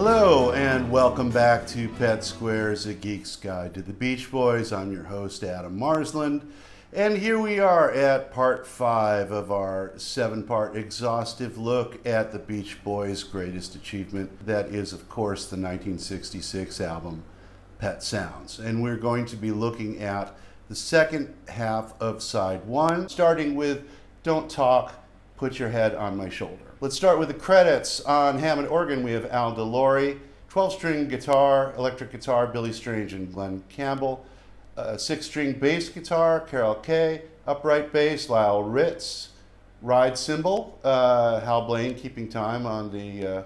Hello and welcome back to Pet Squares, a geek's guide to the Beach Boys. I'm your host, Adam Marsland, and here we are at part 5 of our 7-part exhaustive look at the Beach Boys' greatest achievement. That is, of course, the 1966 album Pet Sounds. And we're going to be looking at the second half of side 1, starting with Don't Talk, Put Your Head on My Shoulder. Let's start with the credits. On Hammond organ, we have Al DeLory, 12-string guitar, electric guitar, Billy Strange and Glenn Campbell, 6-string bass guitar, Carol Kay, upright bass, Lyle Ritz, ride cymbal, Hal Blaine keeping time on the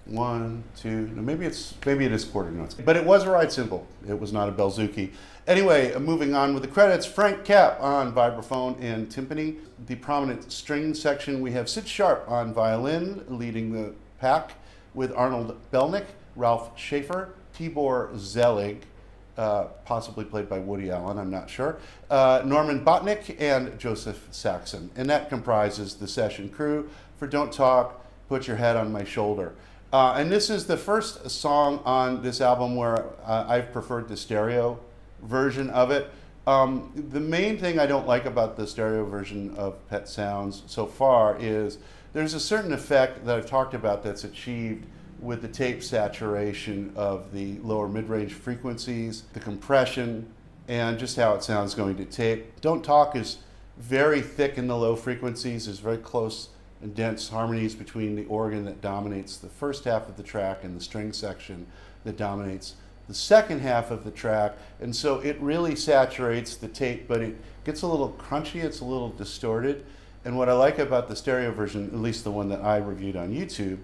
1, 2, no, maybe it is quarter notes, but it was a ride cymbal. It was not a Belzuki. Anyway, moving on with the credits, Frank Capp on vibraphone and timpani. The prominent string section, we have Sid Sharp on violin, leading the pack, with Arnold Belnick, Ralph Schaefer, Tibor Zelig, possibly played by Woody Allen, I'm not sure, Norman Botnick, and Joseph Saxon. And that comprises the session crew for Don't Talk, Put Your Head on My Shoulder. And this is the first song on this album where I've preferred the stereo version of it. The main thing I don't like about the stereo version of Pet Sounds so far is there's a certain effect that I've talked about that's achieved with the tape saturation of the lower mid-range frequencies, the compression, and just how it sounds going to tape. Don't Talk is very thick in the low frequencies. There's very close and dense harmonies between the organ that dominates the first half of the track and the string section that dominates the second half of the track, and so it really saturates the tape, but it gets a little crunchy, it's a little distorted. And what I like about the stereo version, at least the one that I reviewed on YouTube,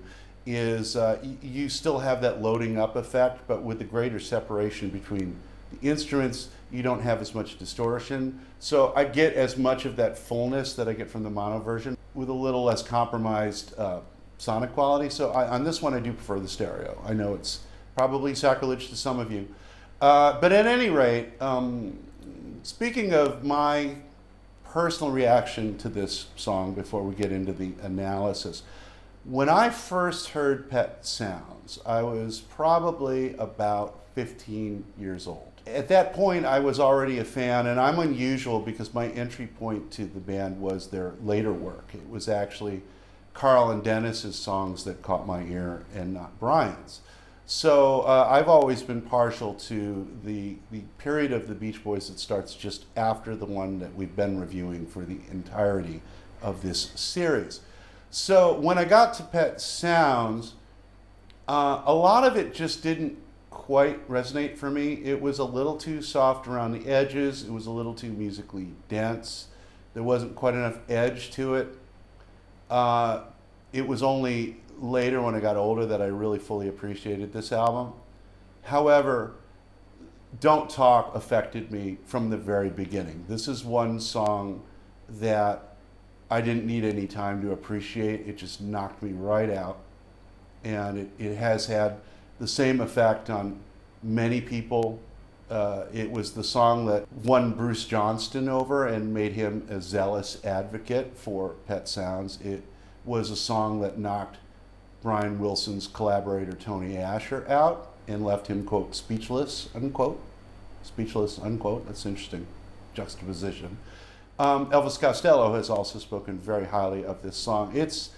is you still have that loading up effect, but with the greater separation between the instruments, you don't have as much distortion. So I get as much of that fullness that I get from the mono version with a little less compromised sonic quality. So on this one, I do prefer the stereo. I know it's probably sacrilege to some of you. But at any rate, speaking of my personal reaction to this song before we get into the analysis, when I first heard Pet Sounds, I was probably about 15 years old. At that point, I was already a fan, and I'm unusual because my entry point to the band was their later work. It was actually Carl and Dennis's songs that caught my ear and not Brian's. So I've always been partial to the period of the Beach Boys that starts just after the one that we've been reviewing for the entirety of this series. So when I got to Pet Sounds, a lot of it just didn't quite resonate for me. It was a little too soft around the edges. It was a little too musically dense. There wasn't quite enough edge to it. It was only later when I got older that I really fully appreciated this album. However, Don't Talk affected me from the very beginning. This is one song that I didn't need any time to appreciate. It just knocked me right out. And it has had the same effect on many people. It was the song that won Bruce Johnston over and made him a zealous advocate for Pet Sounds. It was a song that knocked Brian Wilson's collaborator Tony Asher out and left him, quote, speechless, unquote. Speechless, unquote. That's an interesting juxtaposition. Elvis Costello has also spoken very highly of this song. It's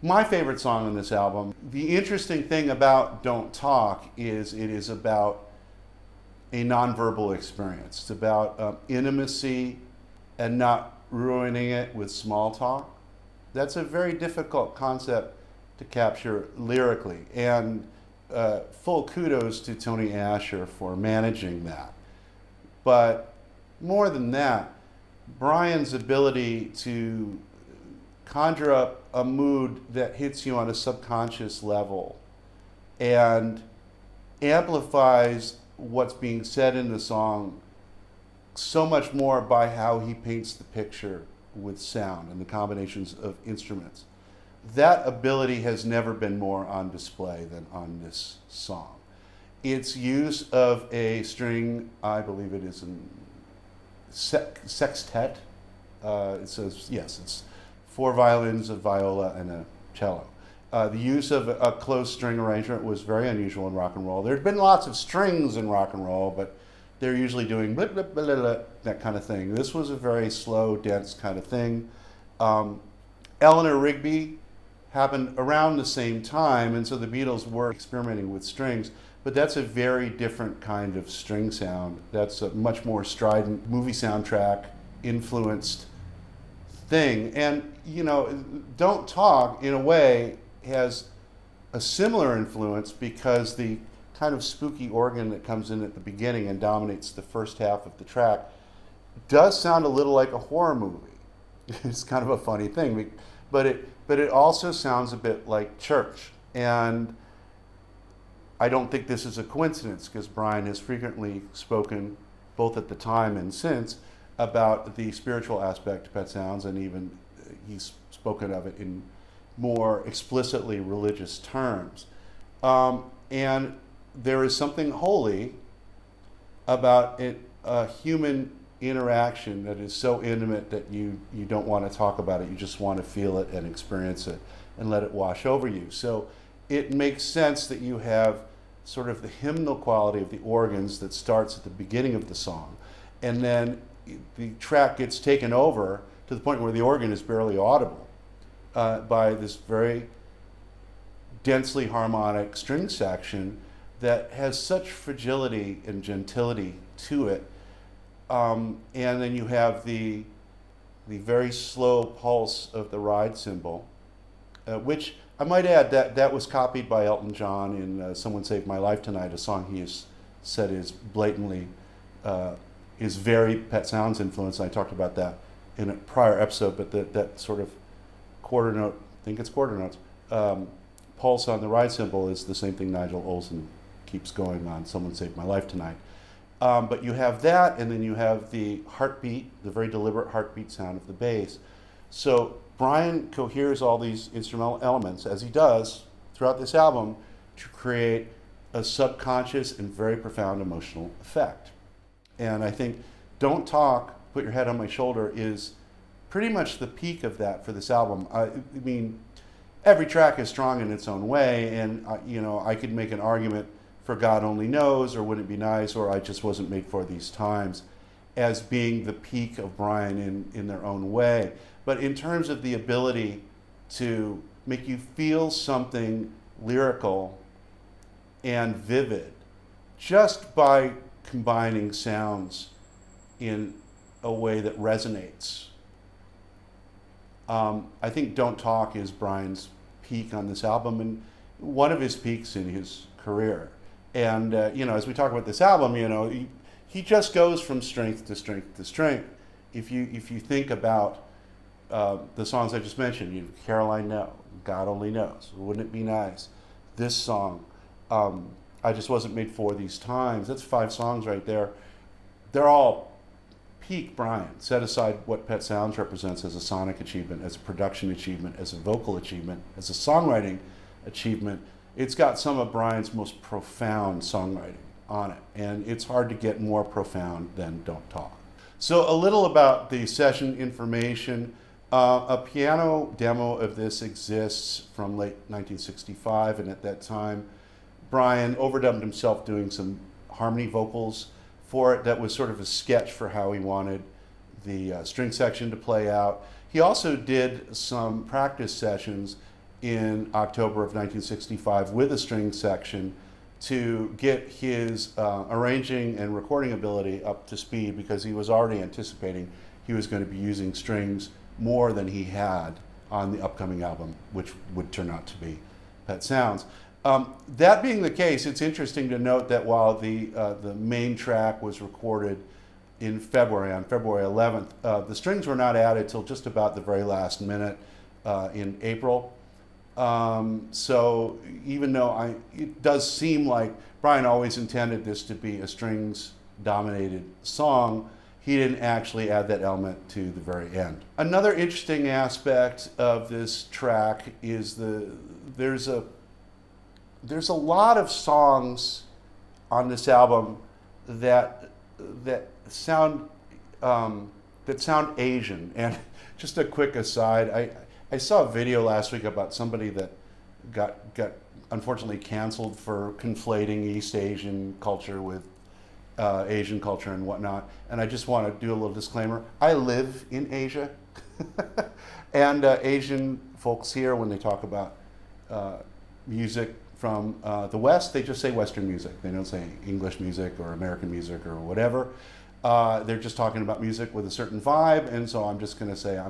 my favorite song on this album. The interesting thing about Don't Talk is it is about a nonverbal experience. It's about intimacy and not ruining it with small talk. That's a very difficult concept to capture lyrically, and full kudos to Tony Asher for managing that. But more than that, Brian's ability to conjure up a mood that hits you on a subconscious level and amplifies what's being said in the song so much more by how he paints the picture with sound and the combinations of instruments. That ability has never been more on display than on this song. Its use of a string, I believe it is in sextet. It says, yes, it's 4 violins, a viola, and a cello. The use of a closed string arrangement was very unusual in rock and roll. There had been lots of strings in rock and roll, but they're usually doing blah, blah, blah, blah, blah, that kind of thing. This was a very slow, dense kind of thing. Eleanor Rigby happened around the same time, and so the Beatles were experimenting with strings, but that's a very different kind of string sound. That's a much more strident, movie soundtrack influenced thing. And, you know, Don't Talk, in a way, has a similar influence because the kind of spooky organ that comes in at the beginning and dominates the first half of the track does sound a little like a horror movie. It's kind of a funny thing, but it also sounds a bit like church. And I don't think this is a coincidence, because Brian has frequently spoken, both at the time and since, about the spiritual aspect of Pet Sounds, and even he's spoken of it in more explicitly religious terms. And there is something holy about a human interaction that is so intimate that you don't want to talk about it. You just want to feel it and experience it and let it wash over you. So it makes sense that you have sort of the hymnal quality of the organs that starts at the beginning of the song, and then the track gets taken over to the point where the organ is barely audible by this very densely harmonic string section that has such fragility and gentility to it. And then you have the very slow pulse of the ride cymbal, which I might add that was copied by Elton John in Someone Saved My Life Tonight, a song he has said is blatantly, is very Pet Sounds influenced. I talked about that in a prior episode, but that sort of quarter note, I think it's quarter notes, pulse on the ride cymbal is the same thing Nigel Olsson keeps going on Someone Saved My Life Tonight. But you have that, and then you have the heartbeat, the very deliberate heartbeat sound of the bass. So Brian coheres all these instrumental elements, as he does throughout this album, to create a subconscious and very profound emotional effect. And I think Don't Talk, Put Your Head on My Shoulder is pretty much the peak of that for this album. I mean, every track is strong in its own way, and you know, I could make an argument for God Only Knows, or Wouldn't It Be Nice, or I Just Wasn't Made for These Times, as being the peak of Brian in their own way. But in terms of the ability to make you feel something lyrical and vivid, just by combining sounds in a way that resonates. I think Don't Talk is Brian's peak on this album, and one of his peaks in his career. And you know, as we talk about this album, you know, he just goes from strength to strength to strength. If you think about the songs I just mentioned, you know, Caroline No, God Only Knows, Wouldn't It Be Nice, this song, I Just Wasn't Made for These Times. That's 5 songs right there. They're all peak Brian. Set aside what Pet Sounds represents as a sonic achievement, as a production achievement, as a vocal achievement, as a songwriting achievement. It's got some of Brian's most profound songwriting on it, and it's hard to get more profound than Don't Talk. So a little about the session information. A piano demo of this exists from late 1965, and at that time Brian overdubbed himself doing some harmony vocals for it. That was sort of a sketch for how he wanted the string section to play out. He also did some practice sessions in October of 1965 with a string section to get his arranging and recording ability up to speed, because he was already anticipating he was going to be using strings more than he had on the upcoming album, which would turn out to be Pet Sounds. That being the case, it's interesting to note that while the main track was recorded in February, on February 11th, the strings were not added till just about the very last minute in April. So even though it does seem like Brian always intended this to be a strings-dominated song, he didn't actually add that element to the very end. Another interesting aspect of this track is there's a lot of songs on this album that sound Asian. And just a quick aside, I saw a video last week about somebody that got unfortunately canceled for conflating East Asian culture with Asian culture and whatnot. And I just want to do a little disclaimer. I live in Asia. And Asian folks here, when they talk about music from the West, they just say Western music. They don't say English music or American music or whatever. They're just talking about music with a certain vibe. And so I'm just going to say,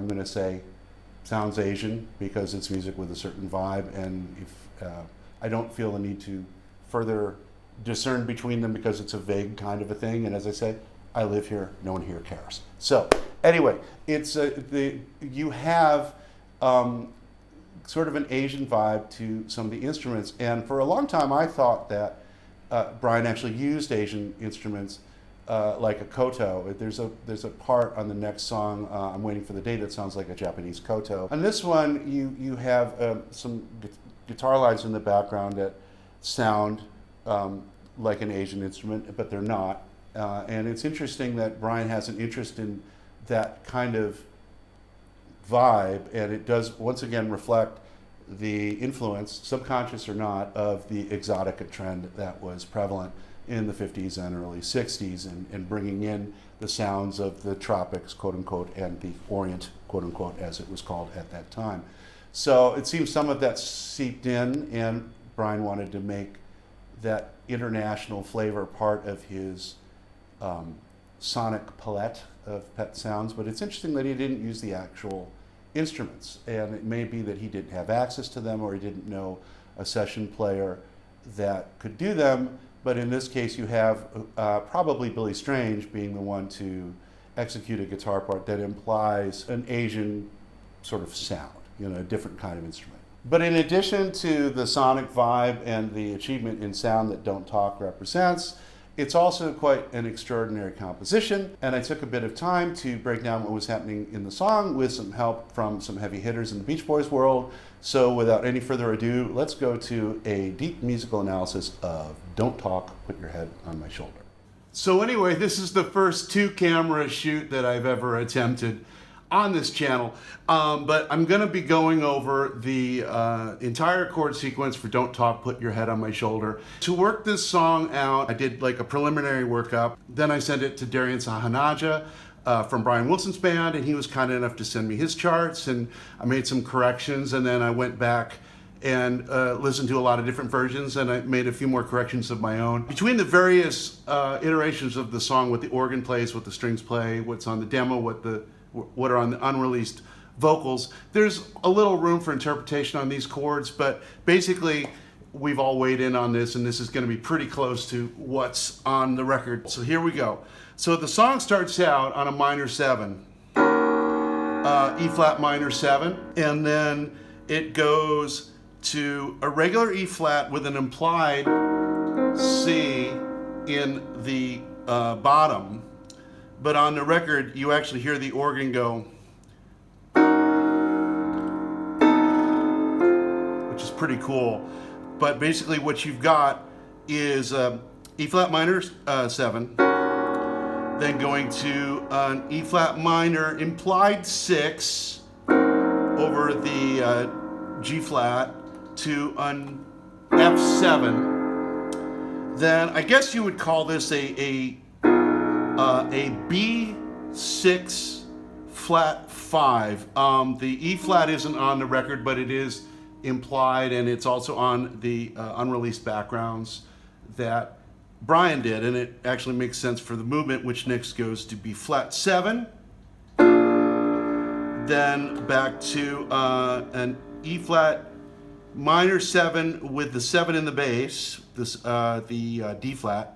sounds Asian because it's music with a certain vibe. And if I don't feel the need to further discern between them because it's a vague kind of a thing. And as I say, I live here, no one here cares. So anyway, it's you have sort of an Asian vibe to some of the instruments. And for a long time, I thought that Brian actually used Asian instruments like a koto. There's a part on the next song, I'm Waiting for the Day, that sounds like a Japanese koto. On this one, you have some guitar lines in the background that sound like an Asian instrument, but they're not. And it's interesting that Brian has an interest in that kind of vibe, and it does once again reflect the influence, subconscious or not, of the exotica trend that was prevalent in the 50s and early 60s, and bringing in the sounds of the tropics, quote unquote, and the Orient, quote unquote, as it was called at that time. So it seems some of that seeped in, and Brian wanted to make that international flavor part of his sonic palette of pet sounds. But it's interesting that he didn't use the actual instruments, and it may be that he didn't have access to them, or he didn't know a session player that could do them. But in this case, you have probably Billy Strange being the one to execute a guitar part that implies an Asian sort of sound, a different kind of instrument. But in addition to the sonic vibe and the achievement in sound that Don't Talk represents, it's also quite an extraordinary composition. And I took a bit of time to break down what was happening in the song with some help from some heavy hitters in the Beach Boys world. So without any further ado, let's go to a deep musical analysis of Don't Talk, Put Your Head on My Shoulder. So anyway, this is the first 2-camera shoot that I've ever attempted on this channel, but I'm going to be going over the entire chord sequence for Don't Talk, Put Your Head on My Shoulder. To work this song out, I did like a preliminary workup. Then I sent it to Darian Sahanaja from Brian Wilson's band, and he was kind enough to send me his charts, and I made some corrections, and then I went back and listened to a lot of different versions, and I made a few more corrections of my own. Between the various iterations of the song, what the organ plays, what the strings play, what's on the demo, what are on the unreleased vocals, there's a little room for interpretation on these chords, but basically we've all weighed in on this, and this is going to be pretty close to what's on the record. So here we go. So the song starts out on a minor 7, E flat minor 7, and then it goes to a regular E flat with an implied C in the bottom. But on the record, you actually hear the organ go, which is pretty cool. But basically what you've got is E flat minor 7, then going to an E flat minor implied 6 over the G flat to an F7. Then I guess you would call this a B6 flat 5. The E flat isn't on the record, but it is implied, and it's also on the unreleased backgrounds that Brian did, and it actually makes sense for the movement, which next goes to B flat 7, then back to an E flat minor 7 with the 7 in the bass, the D flat,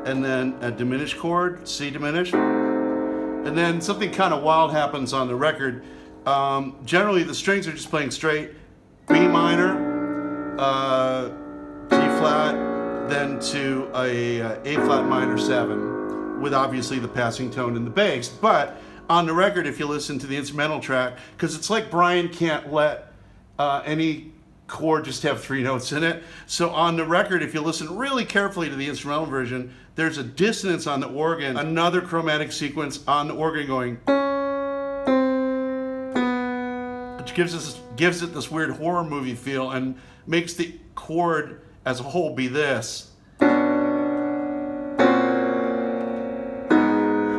and then a diminished chord, C diminished. And then something kind of wild happens on the record. Generally, the strings are just playing straight, B minor, G flat, then to a flat minor 7, with obviously the passing tone in the bass. But on the record, if you listen to the instrumental track, because it's like Brian can't let any chord just have 3 notes in it. So on the record, if you listen really carefully to the instrumental version, there's a dissonance on the organ, another chromatic sequence on the organ going. which gives it this weird horror movie feel and makes the chord as a whole be this.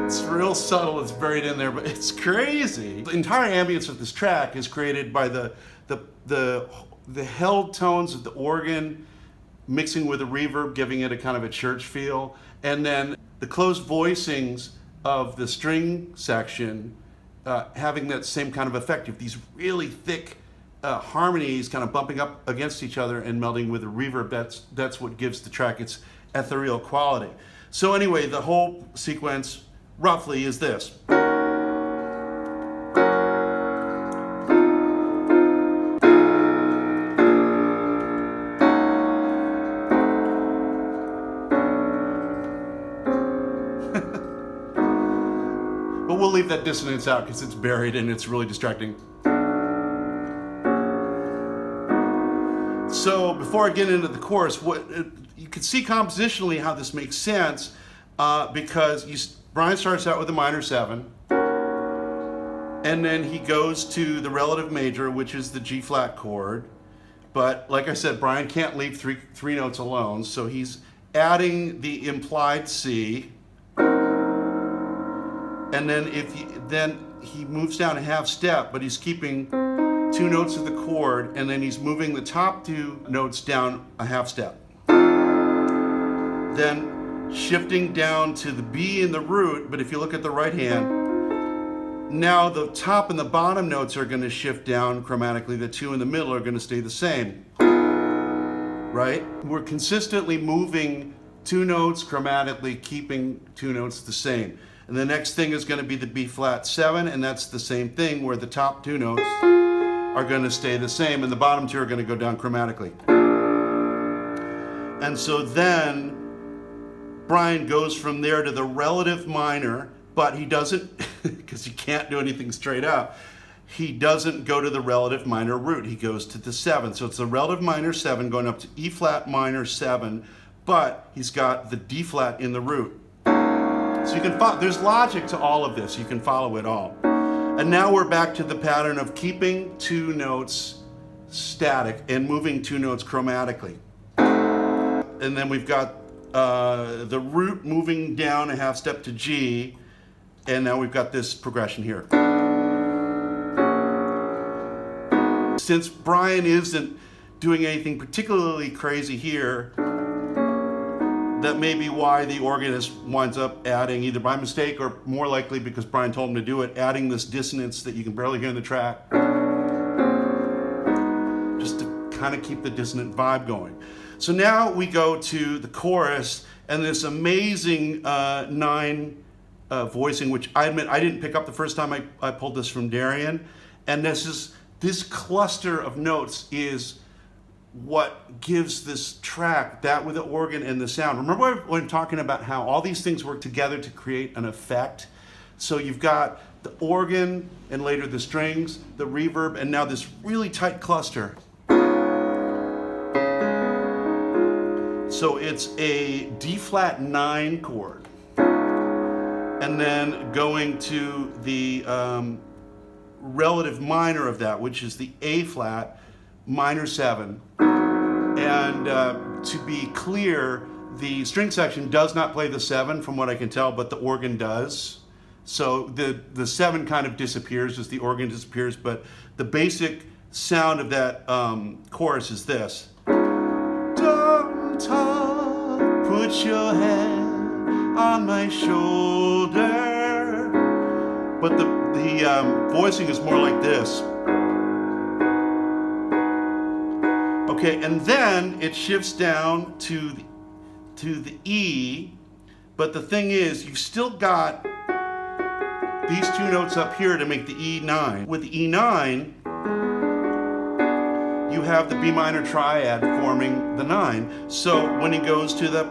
It's real subtle, it's buried in there, but it's crazy. The entire ambience of this track is created by the held tones of the organ mixing with the reverb, giving it a kind of a church feel, and then the closed voicings of the string section having that same kind of effect. You have these really thick harmonies kind of bumping up against each other and melding with the reverb. That's what gives the track its ethereal quality. So anyway, the whole sequence roughly is this. But we'll leave that dissonance out because it's buried and it's really distracting. So before I get into the chorus, you can see compositionally how this makes sense because Brian starts out with a minor 7, and then he goes to the relative major, which is the G flat chord. But like I said, Brian can't leave three notes alone, so he's adding the implied C. And then then he moves down a half step, but he's keeping 2 notes of the chord, and then he's moving the top 2 notes down a half step. Then shifting down to the B in the root, but if you look at the right hand, now the top and the bottom notes are going to shift down chromatically. The 2 in the middle are going to stay the same, right? We're consistently moving 2 notes chromatically, keeping 2 notes the same. And the next thing is going to be the B flat 7, and that's the same thing where the top 2 notes are going to stay the same and the bottom 2 are going to go down chromatically. And so then Brian goes from there to the relative minor, but he doesn't, because he can't do anything straight up, he doesn't go to the relative minor root. He goes to the 7. So it's the relative minor 7 going up to E flat minor 7, but he's got the D flat in the root. So you can follow, there's logic to all of this. You can follow it all. And now we're back to the pattern of keeping 2 notes static and moving 2 notes chromatically. And then we've got the root moving down a half step to G, and now we've got this progression here. Since Brian isn't doing anything particularly crazy here, that may be why the organist winds up adding, either by mistake or more likely because Brian told him to do it, adding this dissonance that you can barely hear in the track, just to kind of keep the dissonant vibe going. So now we go to the chorus and this amazing 9 voicing, which I admit I didn't pick up the first time I pulled this from Darian. And this cluster of notes is what gives this track, that with the organ and the sound. Remember when I'm talking about how all these things work together to create an effect? So you've got the organ and later the strings, the reverb, and now this really tight cluster. So it's a D flat 9 chord. And then going to the relative minor of that, which is the A flat minor 7. And to be clear, the string section does not play the 7 from what I can tell, but the organ does. So the 7 kind of disappears as the organ disappears, but the basic sound of that chorus is this. Don't talk, put your head on my shoulder. But the voicing is more like this. Okay, and then it shifts down to the E, but the thing is, you've still got these 2 notes up here to make the E9. With the E9, you have the B minor triad forming the 9. So when he goes to the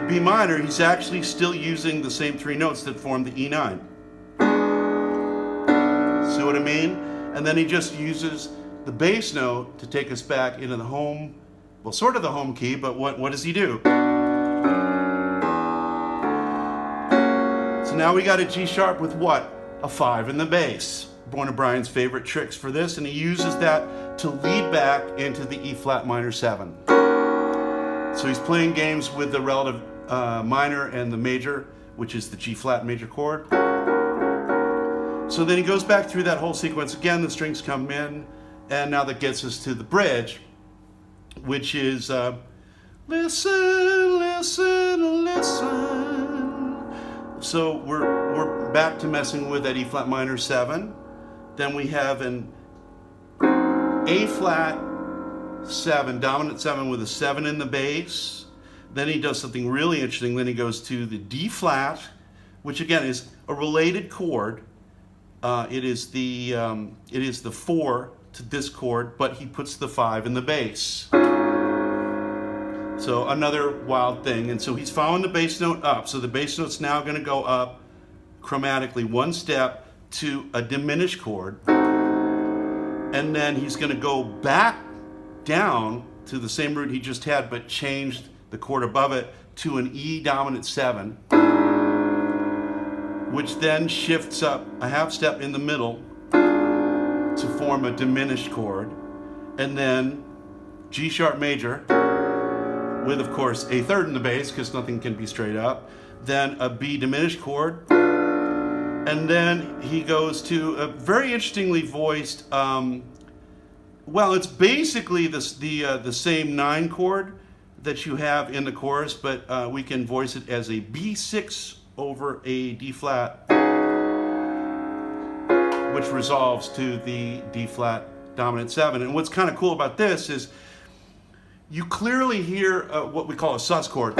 B minor, he's actually still using the same 3 notes that form the E9. See what I mean? And then he just uses the bass note to take us back into the home, well, sort of the home key, but what does he do? So now we got a G sharp with what? A 5 in the bass. one of Brian's favorite tricks for this, and he uses that to lead back into the E flat minor 7. So he's playing games with the relative minor and the major, which is the G flat major chord. So then he goes back through that whole sequence again, the strings come in, and now that gets us to the bridge, which is listen, listen, listen. So we're back to messing with that E flat minor 7. Then we have an A flat 7, dominant 7 with a 7 in the bass. Then he does something really interesting. Then he goes to the D flat, which again is a related chord. It is the 4 to this chord, but he puts the 5 in the bass. So another wild thing. And so he's following the bass note up. So the bass note's now going to go up chromatically one step to a diminished chord. And then he's going to go back down to the same root he just had, but changed the chord above it to an E dominant 7, which then shifts up a half step in the middle to form a diminished chord, and then G sharp major with, of course, a third in the bass because nothing can be straight up, then a B diminished chord, and then he goes to a very interestingly voiced, well, it's basically the same 9 chord that you have in the chorus, but we can voice it as a B6 over a D flat, which resolves to the D flat dominant 7. And what's kind of cool about this is you clearly hear what we call a sus chord,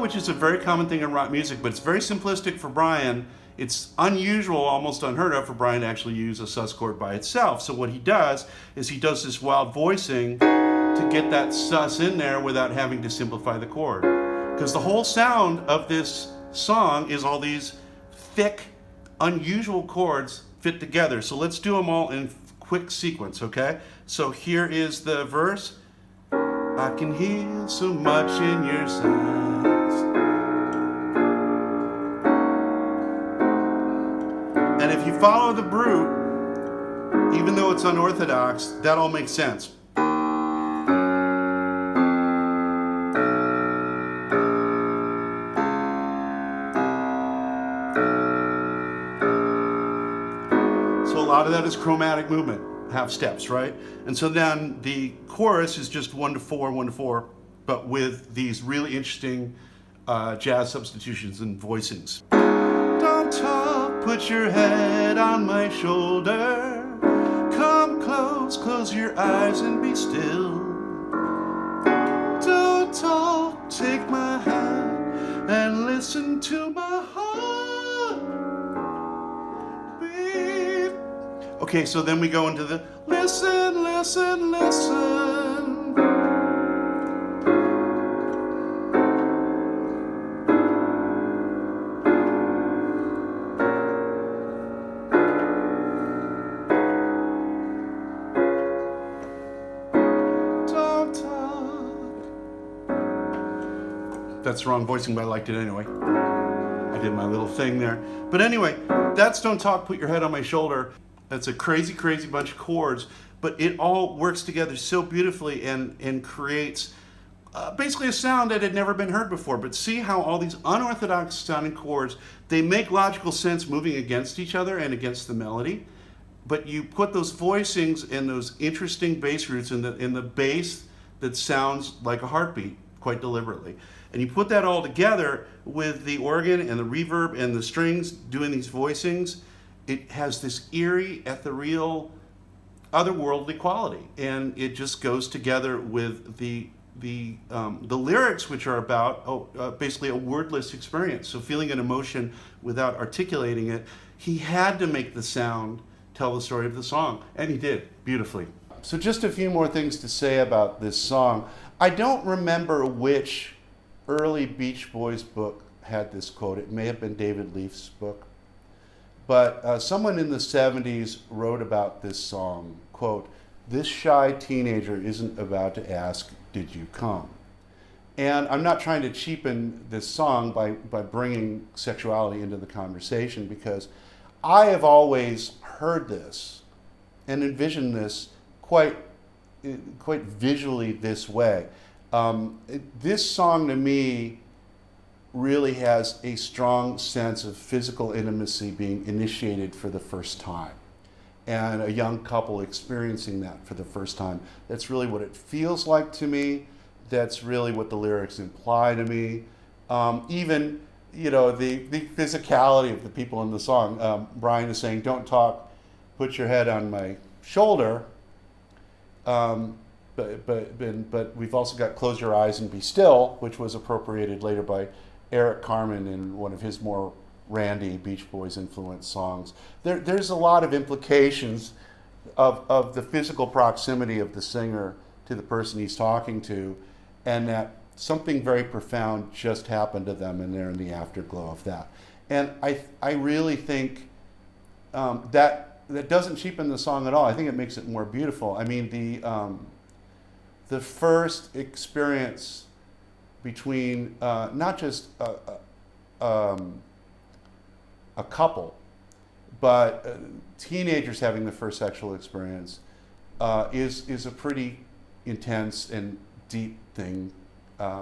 which is a very common thing in rock music, but it's very simplistic for Brian. It's unusual, almost unheard of, for Brian to actually use a sus chord by itself. So what he does is he does this wild voicing to get that sus in there without having to simplify the chord. Because the whole sound of this song is all these thick, unusual chords fit together. So let's do them all in quick sequence, okay? So here is the verse. I can hear so much in your sighs. And if you follow the brute, even though it's unorthodox, that all makes sense. So a lot of that is chromatic movement, half steps, right? And so then the chorus is just 1 to 4, 1 to 4, but with these really interesting jazz substitutions and voicings. Don't talk, put your head on my shoulder. Come close, close your eyes and be still. Don't talk, take my hand and listen to my heart beat. Okay, so then we go into the listen, listen, listen. That's the wrong voicing, but I liked it anyway. I did my little thing there. But anyway, that's Don't Talk, Put Your Head on My Shoulder. That's a crazy, crazy bunch of chords, but it all works together so beautifully and creates basically a sound that had never been heard before. But see how all these unorthodox sounding chords, they make logical sense moving against each other and against the melody. But you put those voicings and those interesting bass roots in the bass that sounds like a heartbeat quite deliberately. And you put that all together with the organ and the reverb and the strings doing these voicings, it has this eerie, ethereal, otherworldly quality. And it just goes together with the lyrics, which are about basically a wordless experience. So feeling an emotion without articulating it. He had to make the sound tell the story of the song, and he did beautifully. So just a few more things to say about this song. I don't remember which early Beach Boys book had this quote. It may have been David Leaf's book. But someone in the 70s wrote about this song, quote, "This shy teenager isn't about to ask, did you come?" And I'm not trying to cheapen this song by bringing sexuality into the conversation, because I have always heard this and envisioned this quite visually this way. This song to me really has a strong sense of physical intimacy being initiated for the first time, and a young couple experiencing that for the first time. That's really what it feels like to me. That's really what the lyrics imply to me. Even, the physicality of the people in the song. Brian is saying, "Don't talk, put your head on my shoulder." But we've also got "Close Your Eyes and Be Still," which was appropriated later by Eric Carmen in one of his more randy Beach Boys influenced songs. There's a lot of implications of the physical proximity of the singer to the person he's talking to, and that something very profound just happened to them, and they're in the afterglow of that. And I really think that doesn't cheapen the song at all. I think it makes it more beautiful. I mean, the first experience between not just a couple, but teenagers having the first sexual experience is a pretty intense and deep thing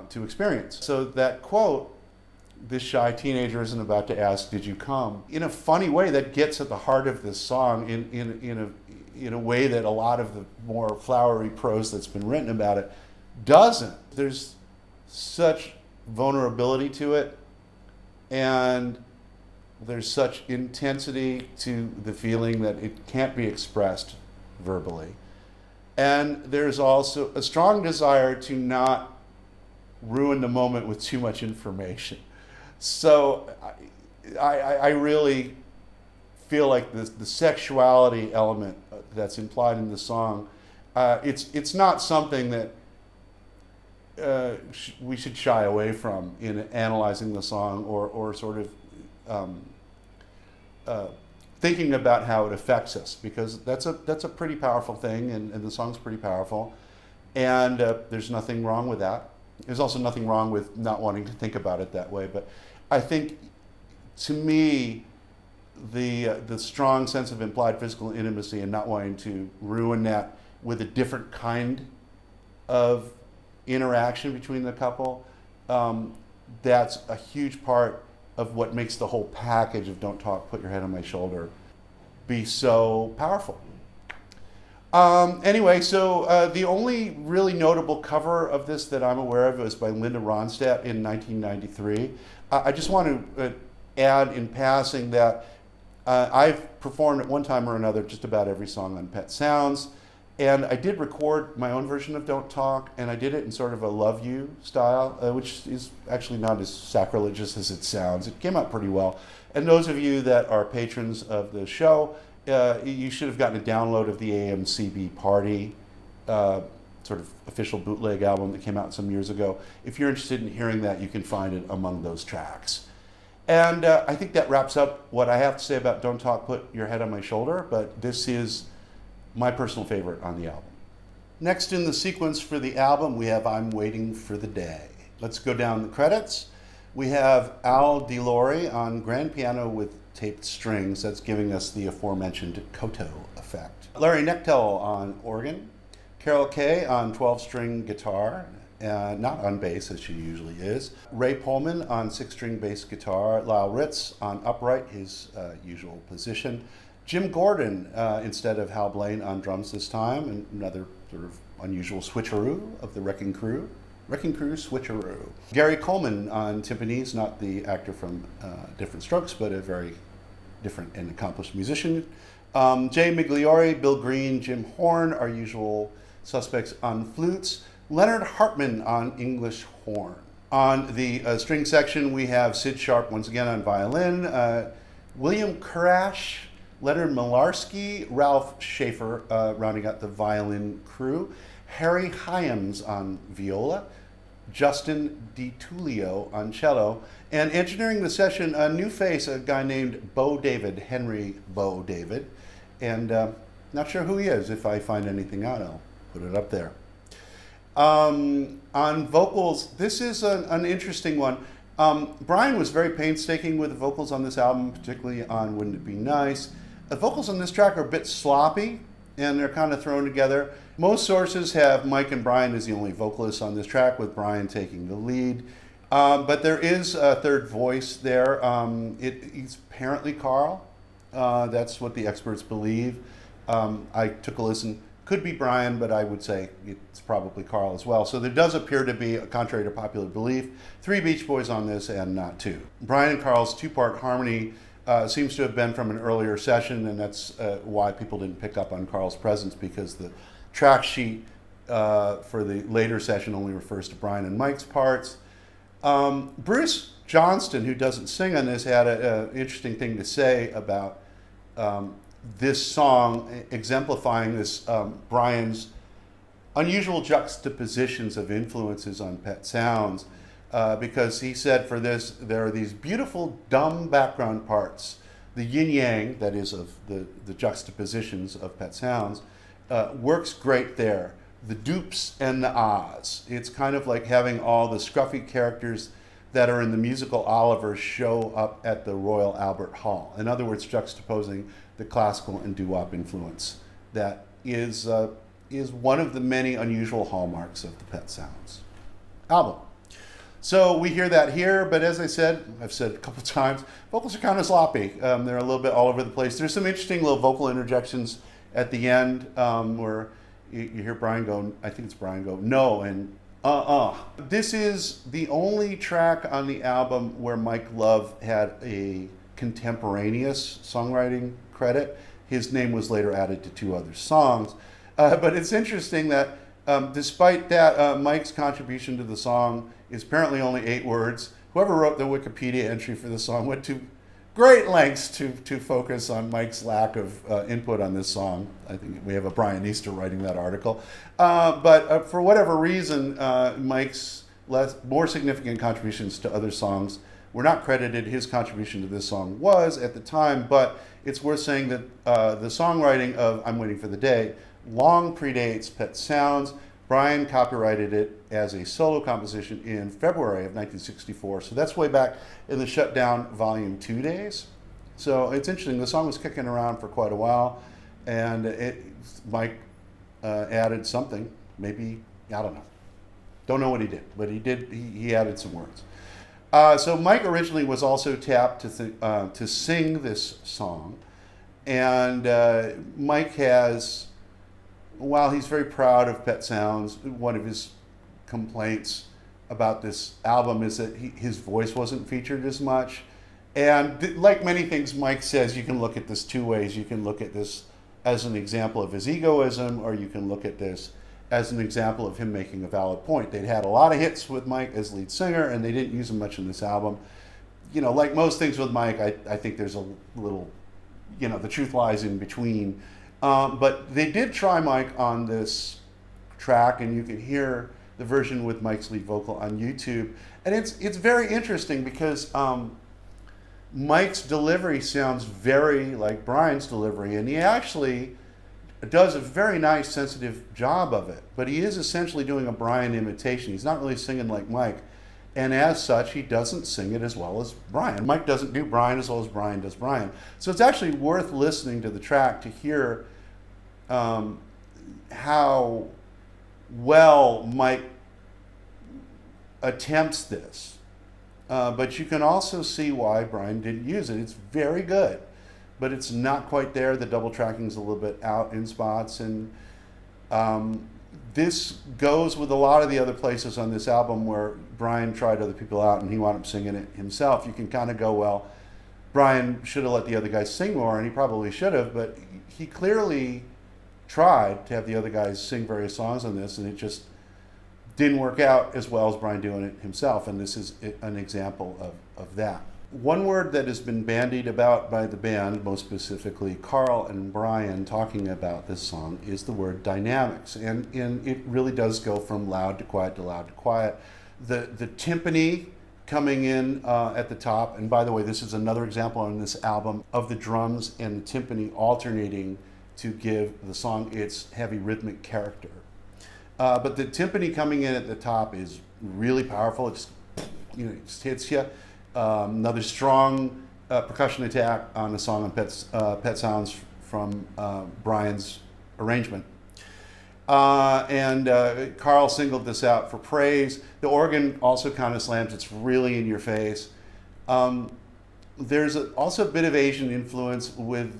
to experience. So that quote, "This shy teenager isn't about to ask, 'Did you come?" in a funny way, that gets at the heart of this song in a way that a lot of the more flowery prose that's been written about it doesn't. There's such vulnerability to it, and there's such intensity to the feeling that it can't be expressed verbally. And there's also a strong desire to not ruin the moment with too much information. So I really feel like the sexuality element that's implied in the song, it's not something that we should shy away from in analyzing the song, or sort of thinking about how it affects us, because that's a pretty powerful thing, and the song's pretty powerful, and there's nothing wrong with that. There's also nothing wrong with not wanting to think about it that way, but I think, to me, the strong sense of implied physical intimacy and not wanting to ruin that with a different kind of interaction between the couple, that's a huge part of what makes the whole package of "Don't Talk, Put Your Head on My Shoulder" be so powerful. Anyway, so the only really notable cover of this that I'm aware of is by Linda Ronstadt in 1993. I just want to add in passing that I've performed at one time or another just about every song on Pet Sounds, and I did record my own version of "Don't Talk," and I did it in sort of a "Love You" style, which is actually not as sacrilegious as it sounds. It came out pretty well. And those of you that are patrons of the show, you should have gotten a download of the AMCB Party sort of official bootleg album that came out some years ago. If you're interested in hearing that, you can find it among those tracks. And I think that wraps up what I have to say about "Don't Talk, Put Your Head on My Shoulder," but this is my personal favorite on the album. Next in the sequence for the album, we have "I'm Waiting for the Day." Let's go down the credits. We have Al DeLore on grand piano with taped strings. That's giving us the aforementioned koto effect. Larry Knechtel on organ. Carol Kay on 12-string guitar, not on bass as she usually is. Ray Pullman on 6-string bass guitar. Lyle Ritz on upright, his usual position. Jim Gordon instead of Hal Blaine on drums this time, and another sort of unusual switcheroo of the Wrecking Crew. Wrecking Crew switcheroo. Gary Coleman on timpanis, not the actor from Different Strokes, but a very different and accomplished musician. Jay Migliore, Bill Green, Jim Horn, our usual suspects on flutes. Leonard Hartman on English horn. On the string section, we have Sid Sharp once again on violin, William Kurash, Leonard Milarski, Ralph Schaefer rounding out the violin crew, Harry Hyams on viola, Justin DiTullio on cello, and engineering the session, a new face, a guy named Bo David, Henry Bo David, and not sure who he is. If I find anything out, I'll put it up there. On vocals, this is an interesting one. Brian was very painstaking with the vocals on this album, particularly on Wouldn't It Be Nice. The vocals on this track are a bit sloppy, and they're kind of thrown together. Most sources have Mike and Brian as the only vocalists on this track, with Brian taking the lead. But there is a third voice there. It's apparently Carl. That's what the experts believe. I took a listen. Could be Brian, but I would say it's probably Carl as well. So there does appear to be, contrary to popular belief, 3 Beach Boys on this and not 2. Brian and Carl's 2-part harmony seems to have been from an earlier session, and that's why people didn't pick up on Carl's presence, because the track sheet for the later session only refers to Brian and Mike's parts. Bruce Johnston, who doesn't sing on this, had an interesting thing to say about this song, exemplifying this Brian's unusual juxtapositions of influences on Pet Sounds, because he said for this, there are these beautiful dumb background parts, the yin-yang, that is, of the juxtapositions of Pet Sounds, works great there. The dupes and the ahs. It's kind of like having all the scruffy characters that are in the musical Oliver show up at the Royal Albert Hall. In other words, juxtaposing the classical and doo-wop influence that is one of the many unusual hallmarks of the Pet Sounds album. So we hear that here, but as I've said a couple times, vocals are kind of sloppy. They're a little bit all over the place. There's some interesting little vocal interjections at the end where you hear Brian go, I think it's Brian go, no, and This is the only track on the album where Mike Love had a contemporaneous songwriting credit. His name was later added to 2 other songs. But it's interesting that despite that, Mike's contribution to the song is apparently only 8 words. Whoever wrote the Wikipedia entry for the song went to great lengths to focus on Mike's lack of input on this song. I think we have a Brian Easter writing that article. But for whatever reason, Mike's more significant contributions to other songs were not credited. His contribution to this song was at the time, but it's worth saying that the songwriting of I'm Waiting for the Day long predates Pet Sounds. Brian copyrighted it as a solo composition in February of 1964. So that's way back in the Shutdown Volume 2 days. So it's interesting. The song was kicking around for quite a while, and Mike added something. Maybe, I don't know. Don't know what he did, but he added some words. So Mike originally was also tapped to sing this song. And Mike has, while he's very proud of Pet Sounds, one of his complaints about this album is that his voice wasn't featured as much. And like many things Mike says, you can look at this 2 ways. You can look at this as an example of his egoism, or you can look at this as an example of him making a valid point. They'd had a lot of hits with Mike as lead singer, and they didn't use him much in this album. You know, like most things with Mike, I think there's a little, you know, the truth lies in between. But they did try Mike on this track, and you can hear the version with Mike's lead vocal on YouTube. And it's very interesting because Mike's delivery sounds very like Brian's delivery, and he actually does a very nice, sensitive job of it. But he is essentially doing a Brian imitation. He's not really singing like Mike. And as such, he doesn't sing it as well as Brian. Mike doesn't do Brian as well as Brian does Brian. So it's actually worth listening to the track to hear how well Mike attempts this. But you can also see why Brian didn't use it. It's very good, but it's not quite there. The double tracking's a little bit out in spots, and this goes with a lot of the other places on this album where Brian tried other people out and he wound up singing it himself. You can kind of go, well, Brian should have let the other guys sing more, and he probably should have, but he clearly tried to have the other guys sing various songs on this, and it just didn't work out as well as Brian doing it himself, and this is an example of that. One word that has been bandied about by the band, most specifically Carl and Brian talking about this song, is the word dynamics. And it really does go from loud to quiet to loud to quiet. The timpani coming in at the top, and by the way, this is another example on this album of the drums and the timpani alternating to give the song its heavy rhythmic character. But the timpani coming in at the top is really powerful. It just hits you. Another strong percussion attack on the song on Pet Sounds from Brian's arrangement. And Carl singled this out for praise. The organ also kind of slams. It's really in your face. There's also a bit of Asian influence with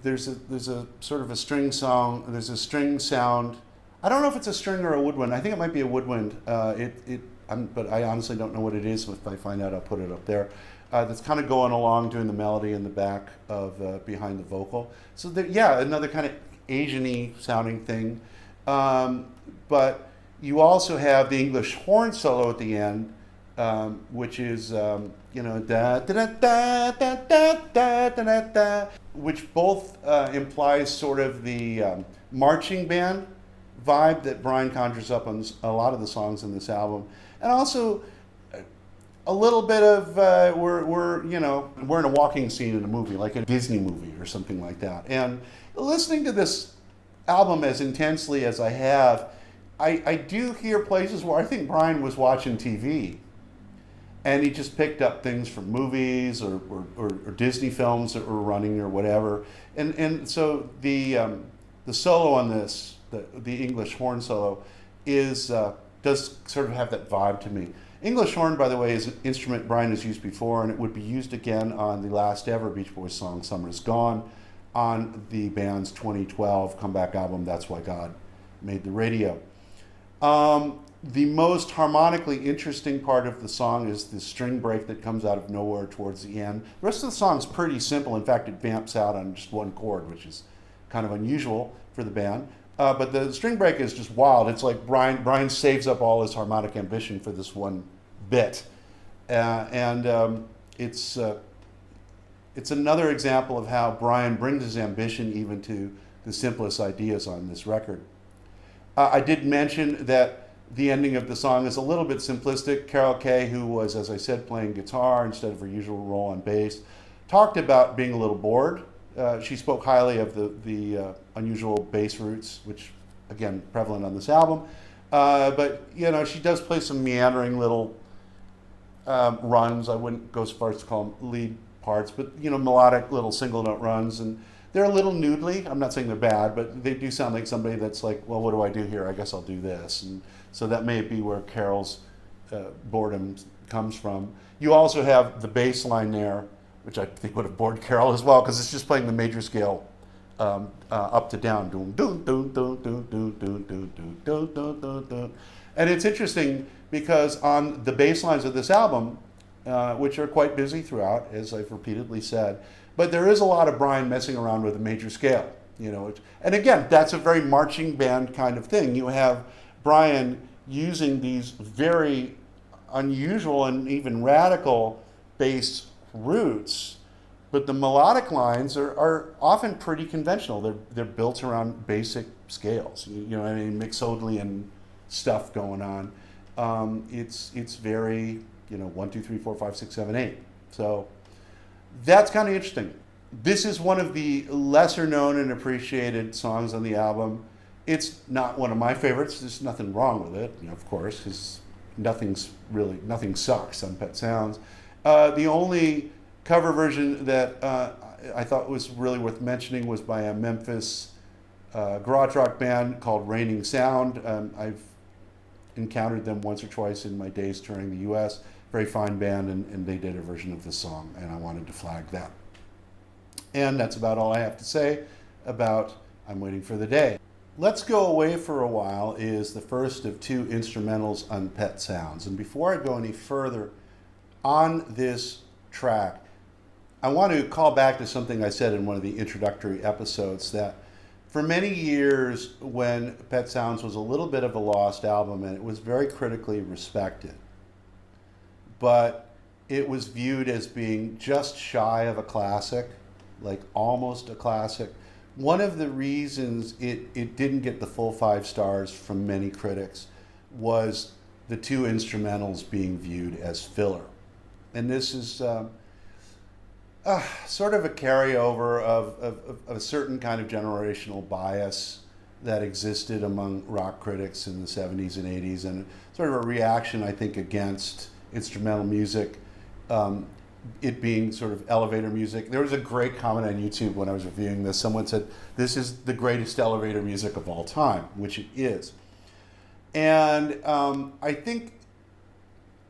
there's a sort of a string song. There's a string sound. I don't know if it's a string or a woodwind. I think it might be a woodwind. But I honestly don't know what it is. If I find out, I'll put it up there. That's kind of going along doing the melody in the back of behind the vocal. So yeah, another kind of Asian-y sounding thing. But you also have the English horn solo at the end, which is da da da da da da da da da, which both implies sort of the marching band vibe that Brian conjures up on a lot of the songs in this album, and also a little bit of we're in a walking scene in a movie, like a Disney movie or something like that. And listening to this album as intensely as I have, I do hear places where I think Brian was watching TV, and he just picked up things from movies or Disney films that were running or whatever. And so the solo on this, the English horn solo, does sort of have that vibe to me. English horn, by the way, is an instrument Brian has used before, and it would be used again on the last ever Beach Boys song, Summer Is Gone, on the band's 2012 comeback album, That's Why God Made the Radio. The most harmonically interesting part of the song is the string break that comes out of nowhere towards the end. The rest of the song is pretty simple. In fact, it vamps out on just one chord, which is kind of unusual for the band. But the string break is just wild. It's like Brian saves up all his harmonic ambition for this one bit. It's another example of how Brian brings his ambition even to the simplest ideas on this record. I did mention that the ending of the song is a little bit simplistic. Carol Kay, who was, as I said, playing guitar instead of her usual role on bass, talked about being a little bored. She spoke highly of the unusual bass roots, which, again, prevalent on this album. But, she does play some meandering little runs. I wouldn't go so far as to call them lead parts, but, melodic little single note runs. And they're a little noodly. I'm not saying they're bad, but they do sound like somebody that's like, well, what do I do here? I guess I'll do this. And so that may be where Carol's boredom comes from. You also have the bass line there, which I think would have bored Carol as well, because it's just playing the major scale up to down. And it's interesting because on the bass lines of this album, which are quite busy throughout, as I've repeatedly said, but there is a lot of Brian messing around with a major scale. And again, that's a very marching band kind of thing. You have Brian using these very unusual and even radical bass roots, but the melodic lines are often pretty conventional. They're built around basic scales. Mixolydian stuff going on. It's very 1, 2, 3, 4, 5, 6, 7, 8. So that's kind of interesting. This is one of the lesser known and appreciated songs on the album. It's not one of my favorites. There's nothing wrong with it, of course, because nothing sucks on Pet Sounds. The only cover version that I thought was really worth mentioning was by a Memphis garage rock band called Raining Sound. I've encountered them once or twice in my days touring the U.S. Very fine band, and they did a version of this song, and I wanted to flag that. And that's about all I have to say about I'm Waiting for the Day. Let's Go Away for a While is the first of two instrumentals on Pet Sounds. And before I go any further on this track, I want to call back to something I said in one of the introductory episodes, that for many years when Pet Sounds was a little bit of a lost album and it was very critically respected, but it was viewed as being just shy of a classic, like almost a classic. One of the reasons it didn't get the full 5 stars from many critics was the two instrumentals being viewed as filler. And this is sort of a carryover of a certain kind of generational bias that existed among rock critics in the 70s and 80s, and sort of a reaction, I think, against instrumental music, it being sort of elevator music. There was a great comment on YouTube when I was reviewing this. Someone said, "This is the greatest elevator music of all time," which it is. And I think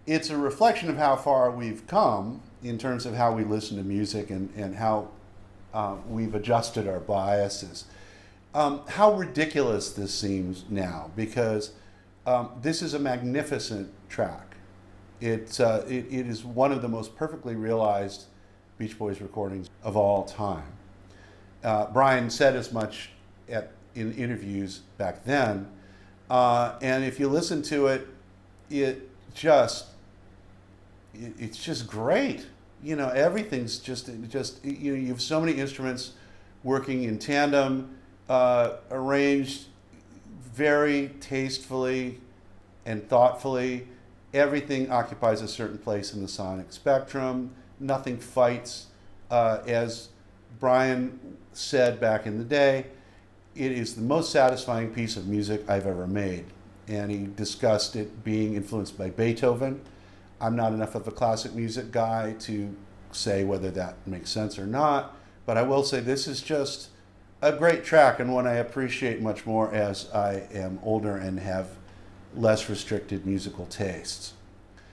it's a reflection of how far we've come in terms of how we listen to music and how we've adjusted our biases. How ridiculous this seems now, because this is a magnificent track. It is one of the most perfectly realized Beach Boys recordings of all time. Brian said as much in interviews back then, and if you listen to it, it's just great. You know, everything's just you have so many instruments working in tandem, arranged very tastefully and thoughtfully. Everything occupies a certain place in the sonic spectrum. Nothing fights. As Brian said back in the day, it is the most satisfying piece of music I've ever made. And he discussed it being influenced by Beethoven. I'm not enough of a classic music guy to say whether that makes sense or not, but I will say this is just a great track, and one I appreciate much more as I am older and have less restricted musical tastes.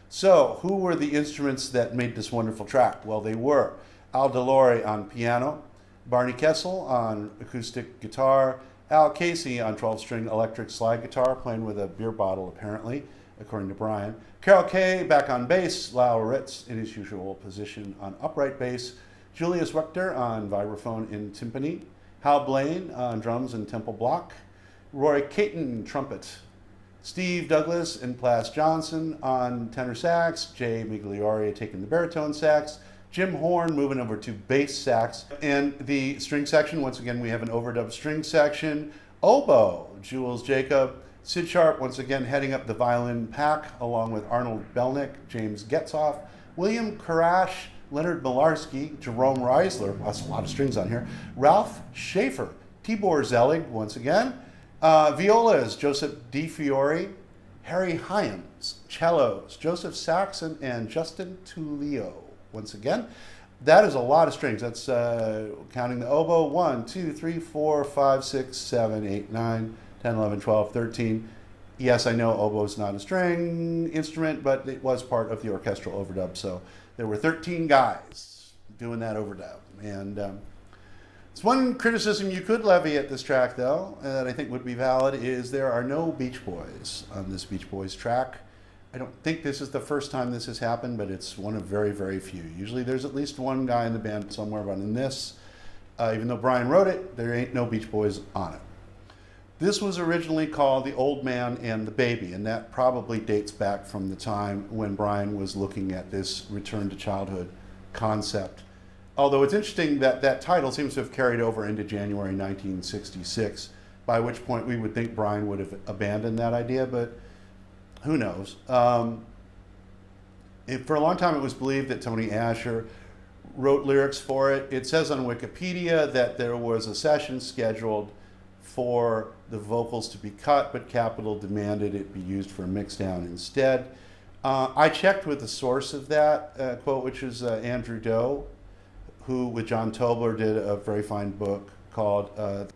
So, who were the instruments that made this wonderful track? Well, they were Al DeLore on piano, Barney Kessel on acoustic guitar, Al Casey on 12-string electric slide guitar, playing with a beer bottle apparently, according to Brian. Carol Kay back on bass, Lyle Ritz in his usual position on upright bass, Julius Wechter on vibraphone and timpani, Hal Blaine on drums and temple block, Roy Caton trumpet, Steve Douglas and Plas Johnson on tenor sax, Jay Migliore taking the baritone sax, Jim Horn moving over to bass sax, and the string section, once again we have an overdub string section, oboe, Jules Jacob, Sid Sharp once again heading up the violin pack along with Arnold Belnick, James Getzoff, William Karash, Leonard Milarski, Jerome Reisler, that's a lot of strings on here, Ralph Schaefer, Tibor Zelig once again, violas, Joseph Di Fiore, Harry Hyams, cellos, Joseph Saxon, and Justin Tullio once again. That is a lot of strings. That's counting the oboe, 1, 2, 3, 4, 5, 6, 7, 8, 9, 10, 11, 12, 13. Yes, I know oboe is not a string instrument, but it was part of the orchestral overdub. So there were 13 guys doing that overdub. And it's one criticism you could levy at this track, though, that I think would be valid, is there are no Beach Boys on this Beach Boys track. I don't think this is the first time this has happened, but it's one of very, very few. Usually there's at least one guy in the band somewhere, but in this, even though Brian wrote it, there ain't no Beach Boys on it. This was originally called The Old Man and the Baby, and that probably dates back from the time when Brian was looking at this return to childhood concept. Although it's interesting that that title seems to have carried over into January 1966, by which point we would think Brian would have abandoned that idea, but who knows? For a long time it was believed that Tony Asher wrote lyrics for it. It says on Wikipedia that there was a session scheduled for the vocals to be cut, but Capitol demanded it be used for a mixdown instead. I checked with the source of that quote, which is Andrew Doe, who with John Tobler did a very fine book called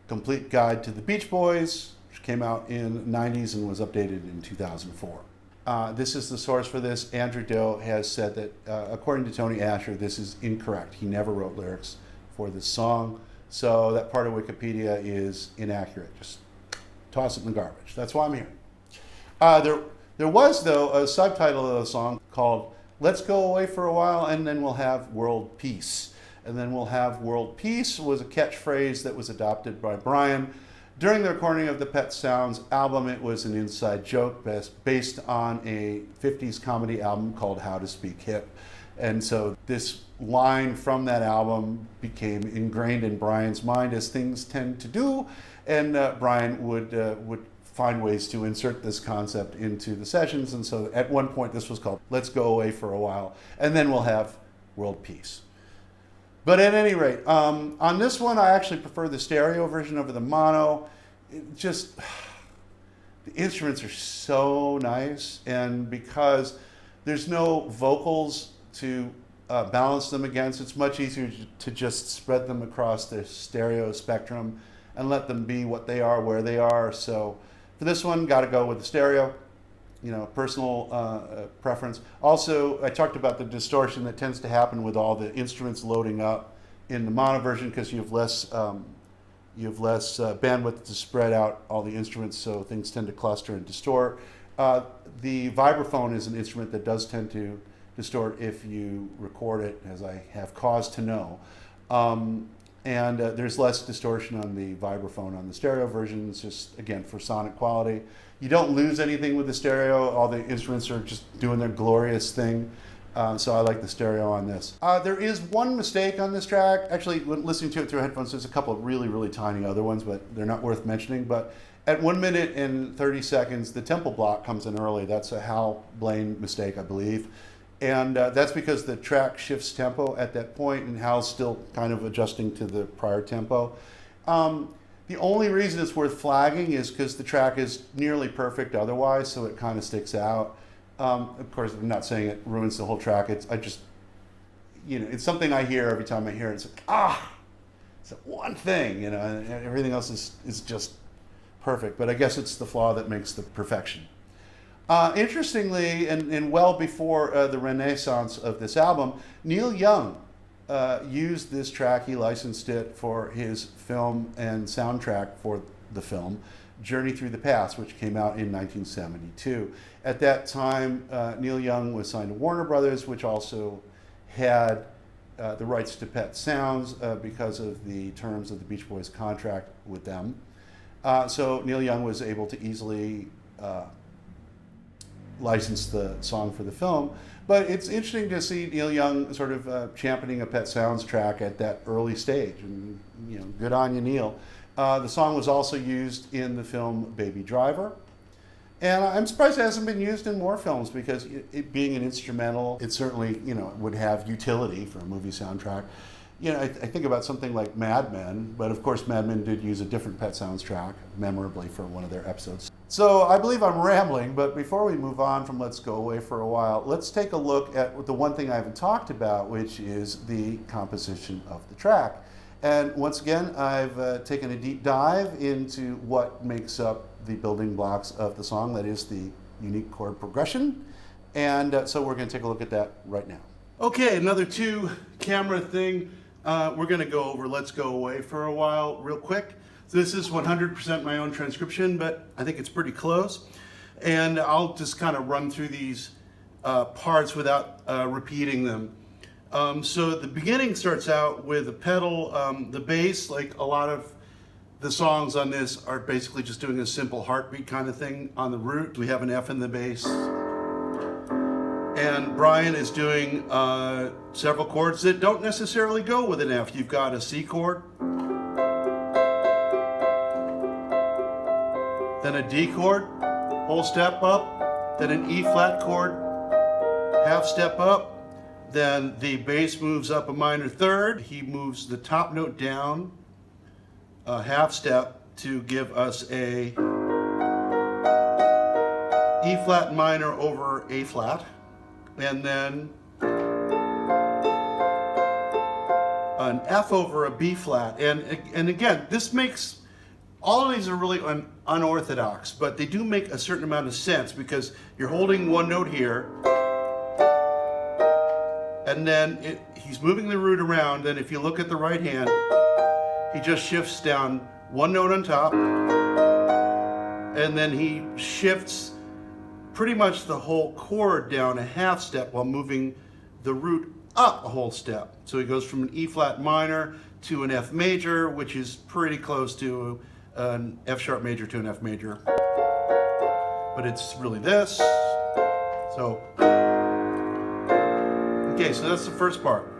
Complete Guide to the Beach Boys, which came out in the 90s and was updated in 2004. This is the source for this. Andrew Doe has said that, according to Tony Asher, this is incorrect. He never wrote lyrics for this song, so that part of Wikipedia is inaccurate. Just toss it in the garbage. That's why I'm here. There was, though, a subtitle of the song called Let's Go Away for a While and Then We'll Have World Peace. And then we'll have world peace was a catchphrase that was adopted by Brian. During the recording of the Pet Sounds album, it was an inside joke based on a 50s comedy album called How to Speak Hip. And so this line from that album became ingrained in Brian's mind, as things tend to do. And Brian would find ways to insert this concept into the sessions. And so at one point this was called Let's Go Away for a While, and then we'll have world peace. But at any rate, on this one, I actually prefer the stereo version over the mono. it just, the instruments are so nice, and because there's no vocals to balance them against, it's much easier to just spread them across the stereo spectrum and let them be what they are, where they are. So for this one, got to go with the stereo, personal preference. Also, I talked about the distortion that tends to happen with all the instruments loading up in the mono version, because you have less bandwidth to spread out all the instruments, so things tend to cluster and distort. The vibraphone is an instrument that does tend to distort if you record it, as I have cause to know. And there's less distortion on the vibraphone on the stereo version. It's just, again, for sonic quality. You don't lose anything with the stereo. All the instruments are just doing their glorious thing. So I like the stereo on this. There is one mistake on this track. Actually, when listening to it through headphones, there's a couple of really, really tiny other ones, but they're not worth mentioning. But at 1 minute and 30 seconds, the tempo block comes in early. That's a Hal Blaine mistake, I believe. And that's because the track shifts tempo at that point, and Hal's still kind of adjusting to the prior tempo. The only reason it's worth flagging is because the track is nearly perfect otherwise, so it kind of sticks out. Of course, I'm not saying it ruins the whole track. It's it's something I hear every time I hear it. It's like, it's that one thing, and everything else is just perfect. But I guess it's the flaw that makes the perfection. Interestingly, and well before the renaissance of this album, Neil Young used this track. He licensed it for his film and soundtrack for the film Journey Through the Past, which came out in 1972. At that time, Neil Young was signed to Warner Brothers, which also had the rights to Pet Sounds because of the terms of the Beach Boys contract with them. So Neil Young was able to easily license the song for the film. But it's interesting to see Neil Young sort of championing a Pet Sounds track at that early stage. And, good on you, Neil. The song was also used in the film Baby Driver. And I'm surprised it hasn't been used in more films, because it being an instrumental, it certainly, would have utility for a movie soundtrack. I think about something like Mad Men, but of course Mad Men did use a different Pet Sounds track, memorably, for one of their episodes. So I believe I'm rambling, but before we move on from Let's Go Away for a While, let's take a look at the one thing I haven't talked about, which is the composition of the track. And once again, I've taken a deep dive into what makes up the building blocks of the song, that is the unique chord progression. And so we're going to take a look at that right now. Okay, another two-camera thing. We're going to go over Let's Go Away for a While real quick. So this is 100% my own transcription, but I think it's pretty close. And I'll just kind of run through these parts without repeating them. So the beginning starts out with a pedal. The bass, like a lot of the songs on this, are basically just doing a simple heartbeat kind of thing on the root. We have an F in the bass. And Brian is doing several chords that don't necessarily go with an F. You've got a C chord, then a D chord, whole step up, then an E flat chord, half step up, then the bass moves up a minor third. He moves the top note down a half step to give us a E flat minor over A flat, and then an F over a B flat. And again, this makes, all of these are really unorthodox, but they do make a certain amount of sense, because you're holding one note here, and then he's moving the root around. And if you look at the right hand, he just shifts down one note on top, and then he shifts pretty much the whole chord down a half step while moving the root up a whole step. So he goes from an E flat minor to an F major, which is pretty close to an F sharp major to an F major, but it's really this. So, okay, so that's the first part.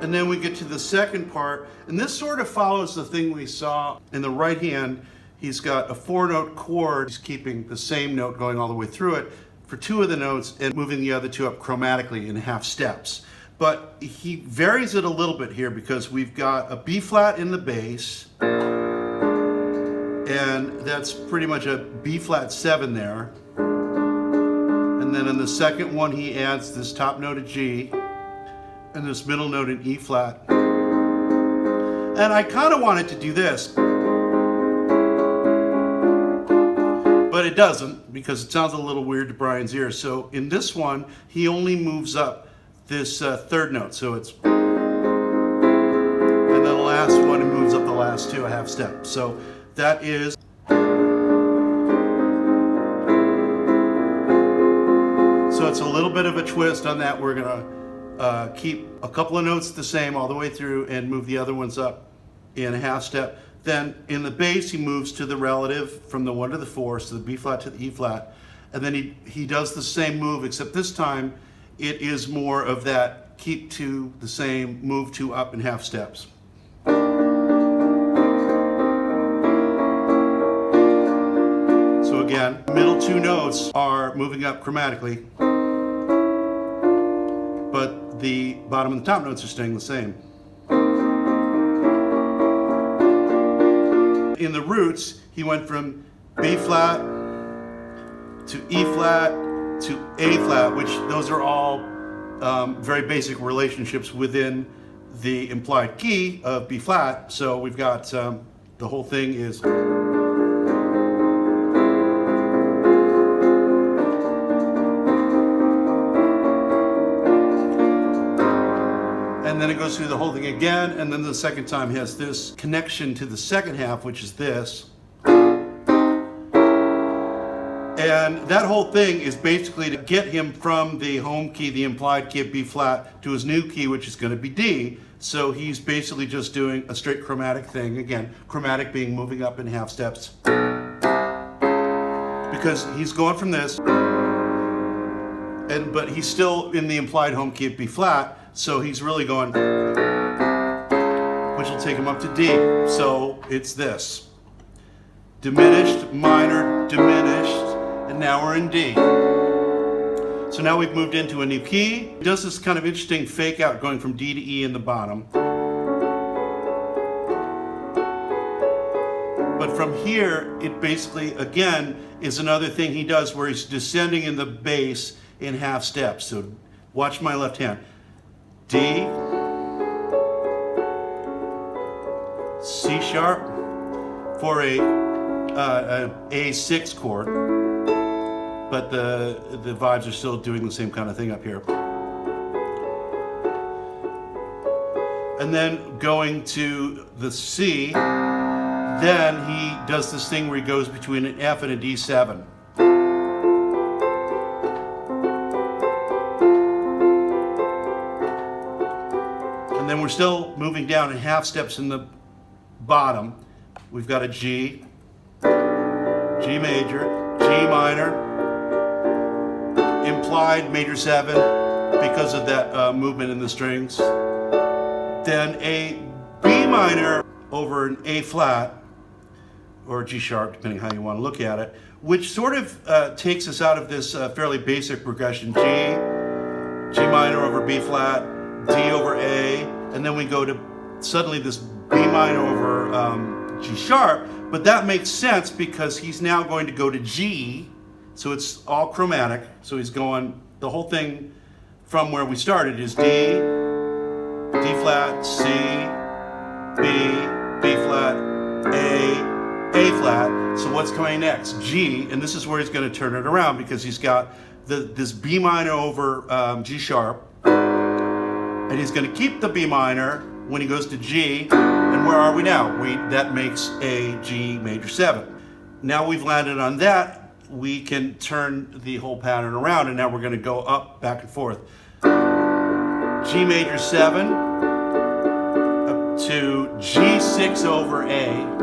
And then we get to the second part, and this sort of follows the thing we saw in the right hand. He's got a 4-note chord. He's keeping the same note going all the way through it for two of the notes and moving the other two up chromatically in half steps. but he varies it a little bit here because we've got a B flat in the bass, and that's pretty much a B flat 7 there. And then in the second one, he adds this top note of G and this middle note in E flat. And I kind of wanted to do this, but it doesn't because it sounds a little weird to Brian's ear. So in this one, he only moves up this third note. So it's, and then the last one, he moves up the last two a half step. So that is. So it's a little bit of a twist on that. We're gonna keep a couple of notes the same all the way through and move the other ones up in a half step. Then in the bass, he moves to the relative from the 1 to the 4, so the B flat to the E flat. And then he does the same move, except this time it is more of that keep to the same, move to up in half steps. So again, middle two notes are moving up chromatically, but the bottom and the top notes are staying the same. In the roots, he went from B flat to E flat to A flat, which those are all very basic relationships within the implied key of B flat. So we've got the whole thing is. And then it goes through the whole thing again, and then the second time has this connection to the second half, which is this. And that whole thing is basically to get him from the home key, the implied key of B flat, to his new key, which is going to be D. So he's basically just doing a straight chromatic thing. Again, chromatic being moving up in half steps. Because he's going from this, but he's still in the implied home key of B flat. So he's really going, which will take him up to D. So it's this. Diminished, minor, diminished, and now we're in D. So now we've moved into a new key. It does this kind of interesting fake out going from D to E in the bottom. But from here, it basically, again, is another thing he does where he's descending in the bass in half steps. So watch my left hand. D, C sharp for a A6 chord, but the vibes are still doing the same kind of thing up here. And then going to the C, then he does this thing where he goes between an F and a D7. And then we're still moving down in half steps in the bottom. We've got a G, G major, G minor, implied major 7 because of that movement in the strings. Then a B minor over an A flat, or G sharp, depending how you want to look at it, which sort of takes us out of this fairly basic progression. G, G minor over B flat, D over A, and then we go to suddenly this B minor over G sharp, but that makes sense because he's now going to go to G, so it's all chromatic. So he's going, the whole thing from where we started is D, D flat, C, B, B flat, A flat. So what's coming next? G, and this is where he's going to turn it around because he's got this B minor over G sharp, and he's going to keep the B minor when he goes to G. And where are we now? That makes a G major 7. Now we've landed on that, we can turn the whole pattern around, and now we're going to go up, back and forth. G major 7 up to G6 over A.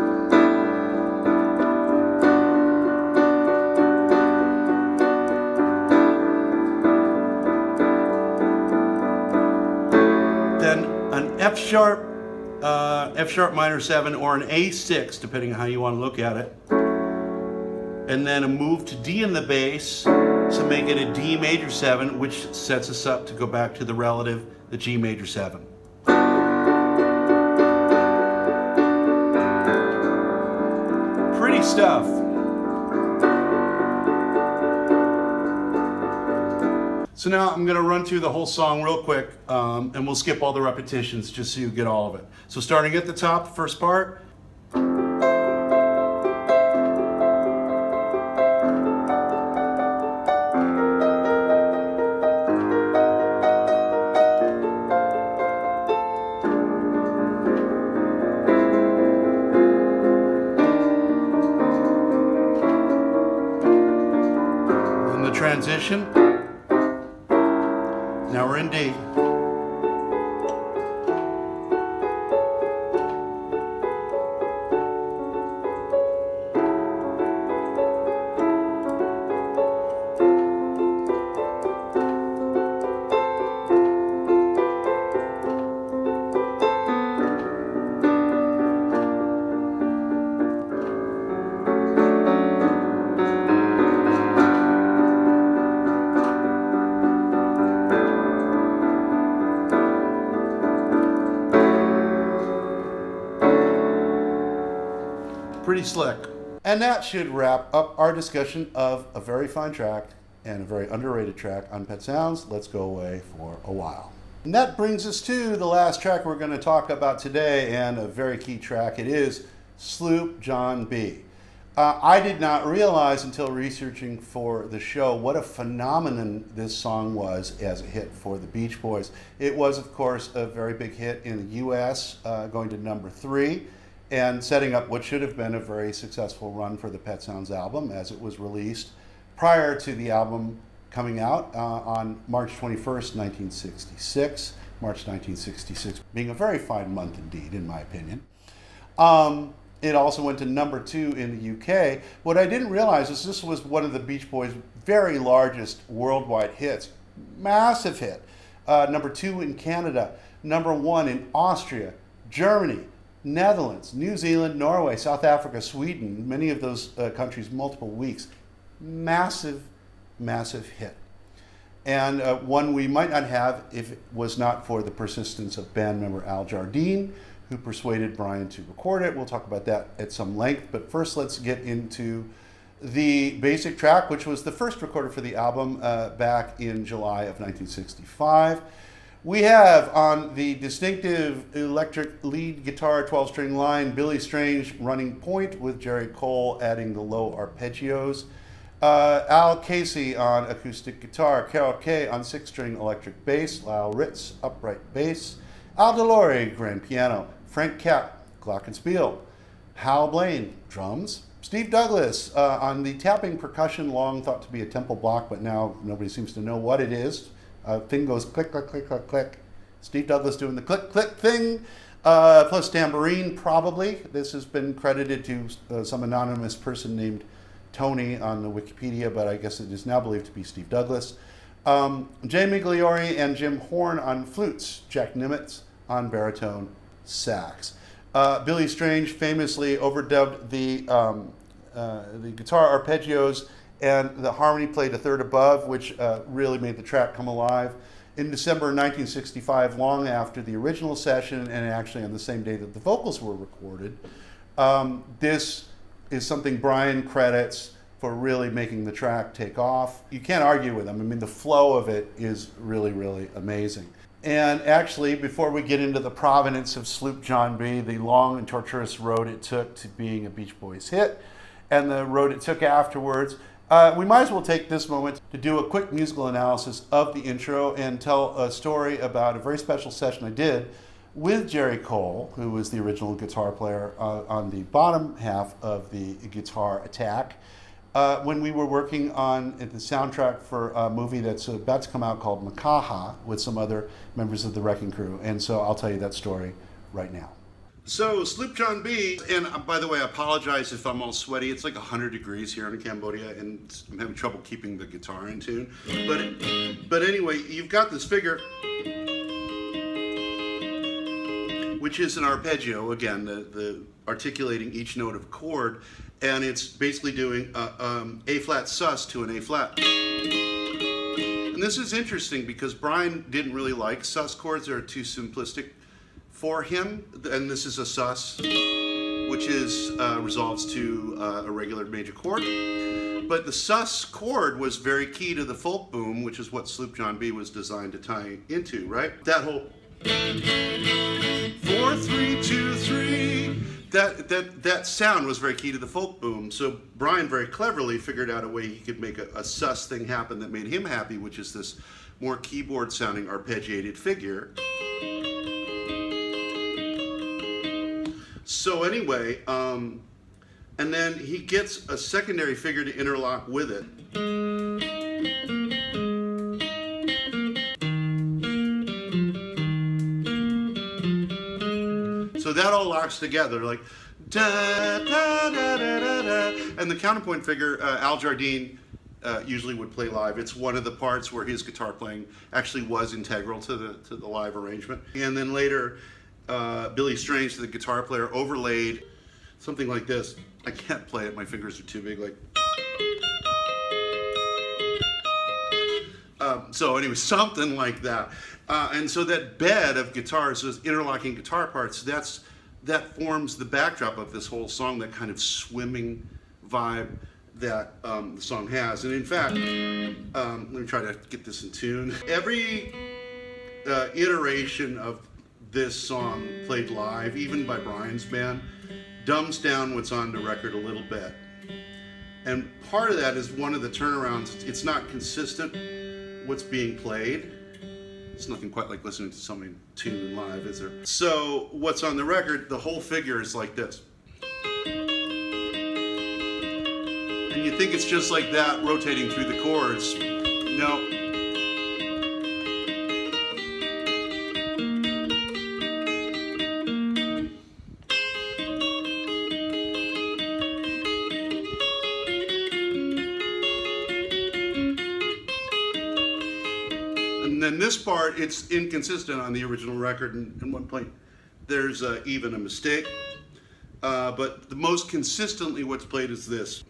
F sharp minor 7, or an A6, depending on how you want to look at it. And then a move to D in the bass, So make it a D major 7, which sets us up to go back to the relative, the G major 7. Pretty stuff. So now I'm going to run through the whole song real quick, and we'll skip all the repetitions just so you get all of it. So starting at the top, the first part. Then the transition. Now we're in D. Pretty slick. And that should wrap up our discussion of a very fine track and a very underrated track on Pet Sounds. Let's go away for a while. And that brings us to the last track we're going to talk about today, and a very key track. It is Sloop John B. I did not realize until researching for the show what a phenomenon this song was as a hit for the Beach Boys. It was, of course, a very big hit in the US, going to number 3. And setting up what should have been a very successful run for the Pet Sounds album, as it was released prior to the album coming out on March 21st, 1966. March 1966 being a very fine month indeed, in my opinion. It also went to number 2 in the UK. What I didn't realize is this was one of the Beach Boys' very largest worldwide hits. Massive hit. Number 2 in Canada, number 1 in Austria, Germany, Netherlands, New Zealand, Norway, South Africa, Sweden, many of those countries, multiple weeks. Massive, massive hit. And one we might not have if it was not for the persistence of band member Al Jardine, who persuaded Brian to record it. We'll talk about that at some length. But first, let's get into the basic track, which was the first recorded for the album back in July of 1965. We have on the distinctive electric lead guitar 12-string line, Billy Strange running point with Jerry Cole adding the low arpeggios. Al Casey on acoustic guitar, Carol Kay on 6-string electric bass, Lyle Ritz upright bass, Al DeLore grand piano, Frank Capp glockenspiel, Hal Blaine drums, Steve Douglas on the tapping percussion, long thought to be a temple block, but now nobody seems to know what it is. Thing goes click, click, click, click, click. Steve Douglas doing the click, click thing, plus tambourine probably. This has been credited to some anonymous person named Tony on the Wikipedia, but I guess it is now believed to be Steve Douglas. Jay Migliore and Jim Horn on flutes, Jack Nimitz on baritone sax. Billy Strange famously overdubbed the guitar arpeggios, and the harmony played a third above, which really made the track come alive. In December 1965, long after the original session, and actually on the same day that the vocals were recorded, this is something Brian credits for really making the track take off. You can't argue with him. I mean, the flow of it is really, really amazing. And actually, before we get into the provenance of Sloop John B, the long and torturous road it took to being a Beach Boys hit, and the road it took afterwards, we might as well take this moment to do a quick musical analysis of the intro and tell a story about a very special session I did with Jerry Cole, who was the original guitar player on the bottom half of the guitar attack, when we were working on the soundtrack for a movie that's about to come out called Makaha with some other members of the Wrecking Crew. And so I'll tell you that story right now. So, Sloop John B, and by the way, I apologize if I'm all sweaty. It's like 100 degrees here in Cambodia, and I'm having trouble keeping the guitar in tune. But anyway, you've got this figure, which is an arpeggio, again, the articulating each note of a chord, and it's basically doing A flat sus to an A flat. And this is interesting because Brian didn't really like sus chords. They're too simplistic for him, and this is a sus, which is resolves to a regular major chord. But the sus chord was very key to the folk boom, which is what Sloop John B was designed to tie into, right? That whole 4 3 2 3, that sound was very key to the folk boom. So Brian very cleverly figured out a way he could make a sus thing happen that made him happy, which is this more keyboard sounding arpeggiated figure. So anyway, and then he gets a secondary figure to interlock with it. So that all locks together, like da da da da da da. And the counterpoint figure, Al Jardine usually would play live. It's one of the parts where his guitar playing actually was integral to the live arrangement. And then later, Billy Strange, the guitar player, overlaid something like this. I can't play it, my fingers are too big, like. So anyway, something like that. And so that bed of guitars, those interlocking guitar parts, that forms the backdrop of this whole song, that kind of swimming vibe that the song has. And in fact, let me try to get this in tune. Every iteration of this song played live, even by Brian's band, dumbs down what's on the record a little bit. And part of that is one of the turnarounds. It's not consistent what's being played. It's nothing quite like listening to somebody tune live, is there? So what's on the record, the whole figure is like this. And you think it's just like that rotating through the chords. No. And then this part, it's inconsistent on the original record. In one point, there's even a mistake. But the most consistently what's played is this.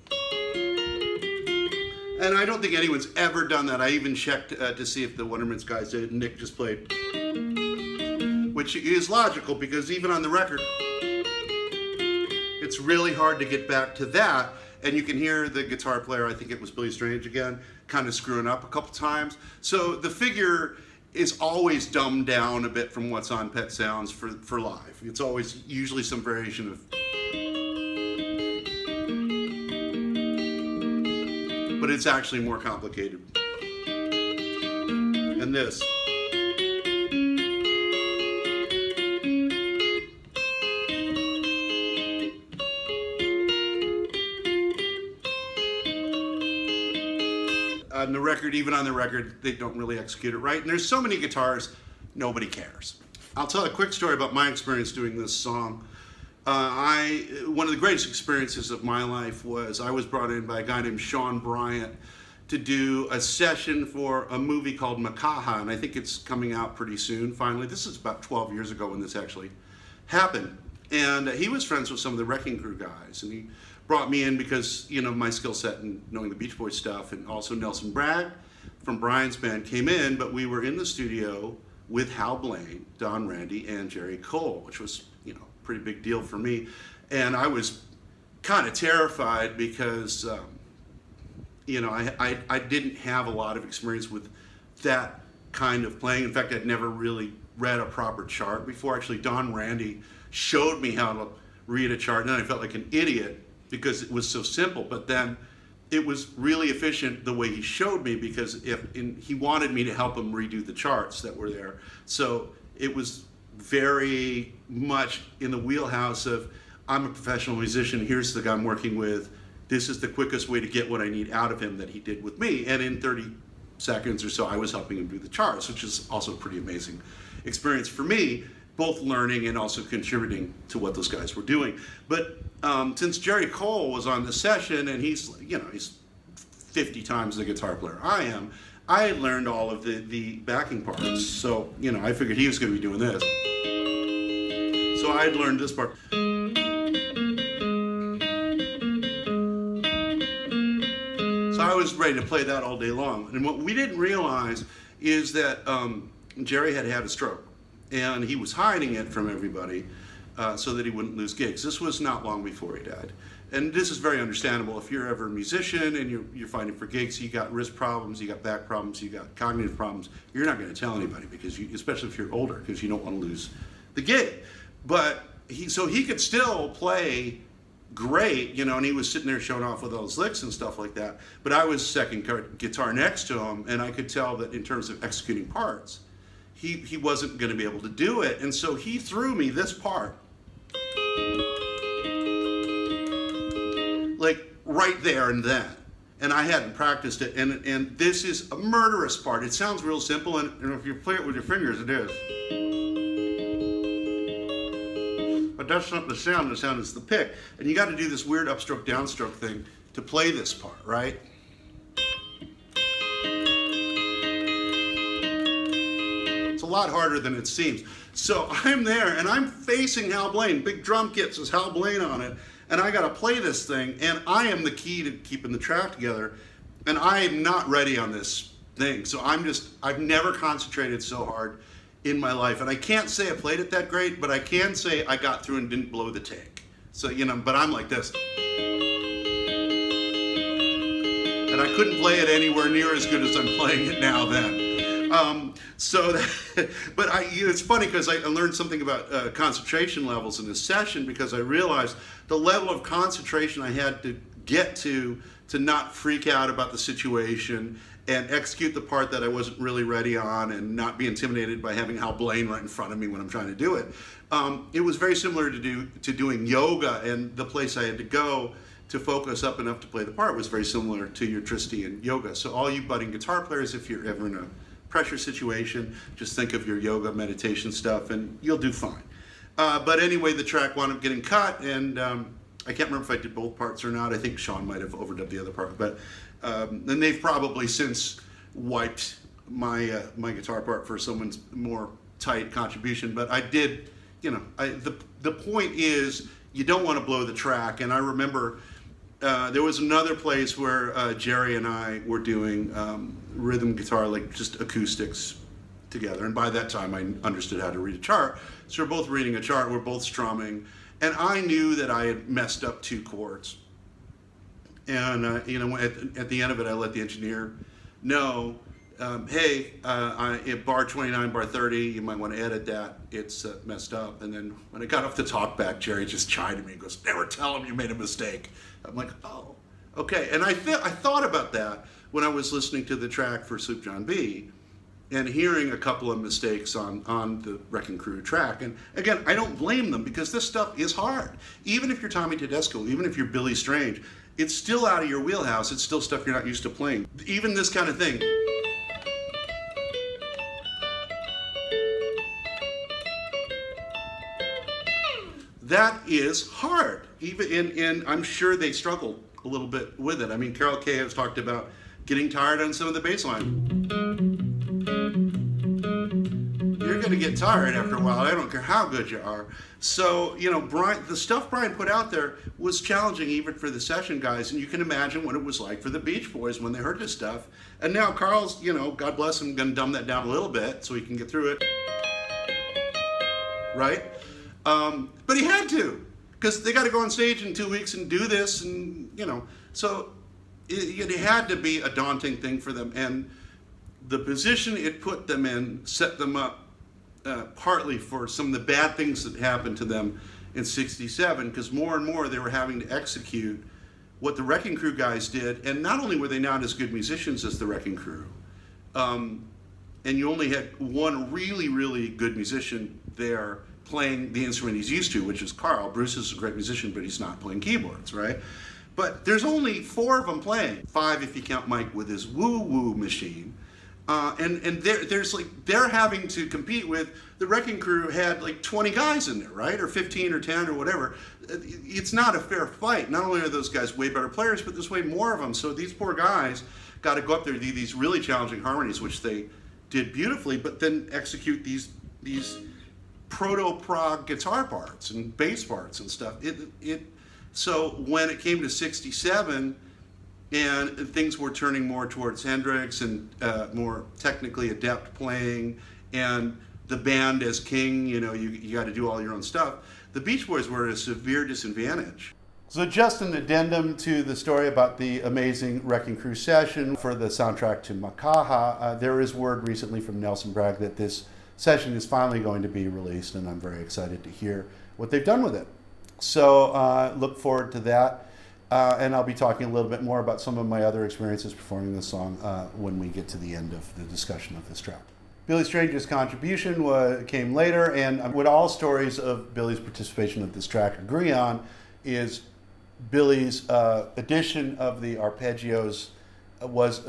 And I don't think anyone's ever done that. I even checked to see if the Wonderments guys did it, and Nick just played. Which is logical, because even on the record, it's really hard to get back to that. And you can hear the guitar player, I think it was Billy Strange again, kind of screwing up a couple times. So the figure is always dumbed down a bit from what's on Pet Sounds for live. It's always usually some variation of. But it's actually more complicated. And this. On the record, even on the record, they don't really execute it right. And there's so many guitars, nobody cares. I'll tell a quick story about my experience doing this song. One of the greatest experiences of my life was I was brought in by a guy named Sean Bryant to do a session for a movie called Makaha, and I think it's coming out pretty soon, finally. This is about 12 years ago when this actually happened. And he was friends with some of the Wrecking Crew guys, and he brought me in because, you know, my skill set in knowing the Beach Boys stuff, and also Nelson Bragg from Brian's band came in, but we were in the studio with Hal Blaine, Don Randy, and Jerry Cole, which was, you know, a pretty big deal for me. And I was kind of terrified because, you know, I didn't have a lot of experience with that kind of playing. In fact, I'd never really read a proper chart before. Actually, Don Randy showed me how to read a chart, and then I felt like an idiot because it was so simple. But then it was really efficient the way he showed me, because he wanted me to help him redo the charts that were there. So it was very much in the wheelhouse of, I'm a professional musician, here's the guy I'm working with, this is the quickest way to get what I need out of him, that he did with me. And in 30 seconds or so, I was helping him do the charts, which is also a pretty amazing experience for me, both learning and also contributing to what those guys were doing. But since Jerry Cole was on the session, and he's 50 times the guitar player I am, I had learned all of the backing parts. So, you know, I figured he was going to be doing this. So I had learned this part. So I was ready to play that all day long. And what we didn't realize is that Jerry had had a stroke, and he was hiding it from everybody so that he wouldn't lose gigs. This was not long before he died. And this is very understandable. If you're ever a musician and you're fighting for gigs, you got wrist problems, you got back problems, you got cognitive problems, you're not going to tell anybody, because especially if you're older, because you don't want to lose the gig. But so he could still play great, and he was sitting there showing off with all his licks and stuff like that. But I was second guitar next to him, and I could tell that in terms of executing parts, he wasn't going to be able to do it. And so he threw me this part, like right there and then. And I hadn't practiced it. And this is a murderous part. It sounds real simple, and if you play it with your fingers, it is. But that's not the sound is the pick. And you got to do this weird upstroke, downstroke thing to play this part, right? It's a lot harder than it seems. So I'm there, and I'm facing Hal Blaine. Big drum kit says Hal Blaine on it. And I got to play this thing, and I am the key to keeping the track together. And I am not ready on this thing. So I've never concentrated so hard in my life. And I can't say I played it that great, but I can say I got through and didn't blow the take. So, but I'm like this. And I couldn't play it anywhere near as good as I'm playing it now then. But it's funny because I learned something about concentration levels in this session, because I realized the level of concentration I had to get to not freak out about the situation and execute the part that I wasn't really ready on, and not be intimidated by having Hal Blaine right in front of me when I'm trying to do it. It was very similar to doing yoga, and the place I had to go to focus up enough to play the part was very similar to your Tristy and yoga. So all you budding guitar players, if you're ever in a pressure situation, just think of your yoga meditation stuff and you'll do fine. But anyway, the track wound up getting cut, and I can't remember if I did both parts or not. I think Sean might have overdubbed the other part, but and they've probably since wiped my my guitar part for someone's more tight contribution. But I did, the point is, you don't want to blow the track. And I remember there was another place where Jerry and I were doing rhythm guitar, like just acoustics together. And by that time, I understood how to read a chart. So we're both reading a chart, we're both strumming. And I knew that I had messed up 2 chords. And, at the end of it, I let the engineer know, hey, bar 29, bar 30, you might want to edit that. It's messed up. And then when I got off the talk back, Jerry just chided me and goes, never tell him you made a mistake. I'm like, oh, okay. And I thought about that when I was listening to the track for Sloop John B and hearing a couple of mistakes on the Wrecking Crew track. And again, I don't blame them, because this stuff is hard. Even if you're Tommy Tedesco, even if you're Billy Strange, it's still out of your wheelhouse. It's still stuff you're not used to playing. Even this kind of thing. That is hard. And I'm sure they struggled a little bit with it. I mean, Carol Kay has talked about getting tired on some of the bass line. You're going to get tired after a while. I don't care how good you are. So, the stuff Brian put out there was challenging even for the session guys. And you can imagine what it was like for the Beach Boys when they heard this stuff. And now Carl's, God bless him, going to dumb that down a little bit so he can get through it. Right? But he had to, because they got to go on stage in 2 weeks and do this, and so it had to be a daunting thing for them. And the position it put them in set them up partly for some of the bad things that happened to them in '67, because more and more they were having to execute what the Wrecking Crew guys did. And not only were they not as good musicians as the Wrecking Crew, and you only had one really, really good musician there playing the instrument he's used to, which is Carl. Bruce is a great musician, but he's not playing keyboards, right? But there's only 4 of them playing. 5 if you count Mike with his woo-woo machine. And they're having to compete with, the Wrecking Crew had like 20 guys in there, right? Or 15 or 10 or whatever. It's not a fair fight. Not only are those guys way better players, but there's way more of them. So these poor guys got to go up there and do these really challenging harmonies, which they did beautifully, but then execute these proto-prog guitar parts and bass parts and stuff. So when it came to '67 and things were turning more towards Hendrix and more technically adept playing, and the band as king, you got to do all your own stuff, the Beach Boys were at a severe disadvantage. So just an addendum to the story about the amazing Wrecking Crew session for the soundtrack to Makaha, there is word recently from Nelson Bragg that this session is finally going to be released, and I'm very excited to hear what they've done with it. So look forward to that, and I'll be talking a little bit more about some of my other experiences performing this song when we get to the end of the discussion of this track. Billy Strange's contribution came later, and what all stories of Billy's participation of this track agree on is Billy's addition of the arpeggios was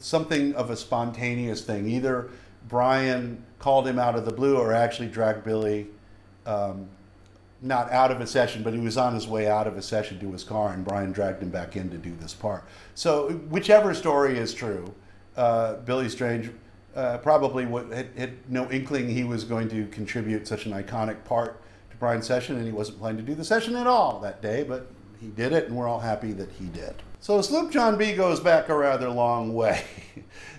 something of a spontaneous thing. Either Brian called him out of the blue or actually dragged Billy, not out of a session, but he was on his way out of a session to his car, and Brian dragged him back in to do this part. So whichever story is true, Billy Strange probably had no inkling he was going to contribute such an iconic part to Brian's session, and he wasn't planning to do the session at all that day, but he did it, and we're all happy that he did. So Sloop John B goes back a rather long way.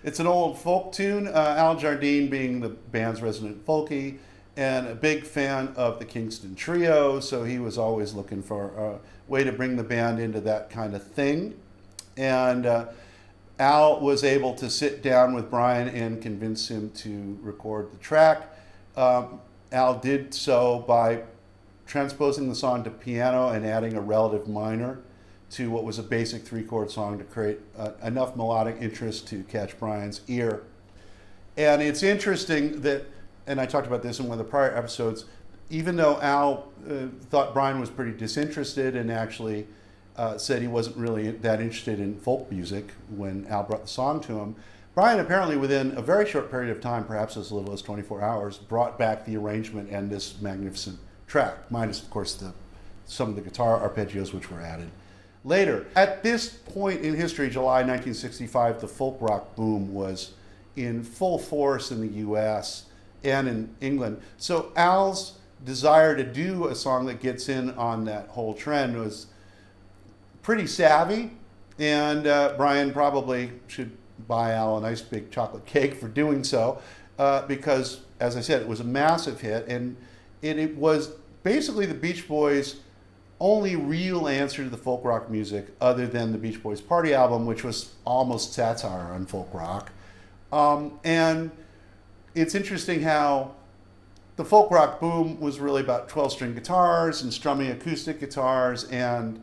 It's an old folk tune, Al Jardine being the band's resident folkie, and a big fan of the Kingston Trio, so he was always looking for a way to bring the band into that kind of thing. And Al was able to sit down with Brian and convince him to record the track. Al did so by transposing the song to piano and adding a relative minor to what was a basic 3-chord song to create enough melodic interest to catch Brian's ear. And it's interesting that, and I talked about this in one of the prior episodes, even though Al thought Brian was pretty disinterested and actually said he wasn't really that interested in folk music when Al brought the song to him, Brian apparently within a very short period of time, perhaps as little as 24 hours, brought back the arrangement and this magnificent track, minus of course some of the guitar arpeggios which were added later. At this point in history, July 1965, the folk rock boom was in full force in the US and in England. So Al's desire to do a song that gets in on that whole trend was pretty savvy, and Brian probably should buy Al a nice big chocolate cake for doing so, because, as I said, it was a massive hit, and it was basically the Beach Boys' only real answer to the folk rock music other than the Beach Boys Party album, which was almost satire on folk rock. And it's interesting how the folk rock boom was really about 12-string guitars and strumming acoustic guitars and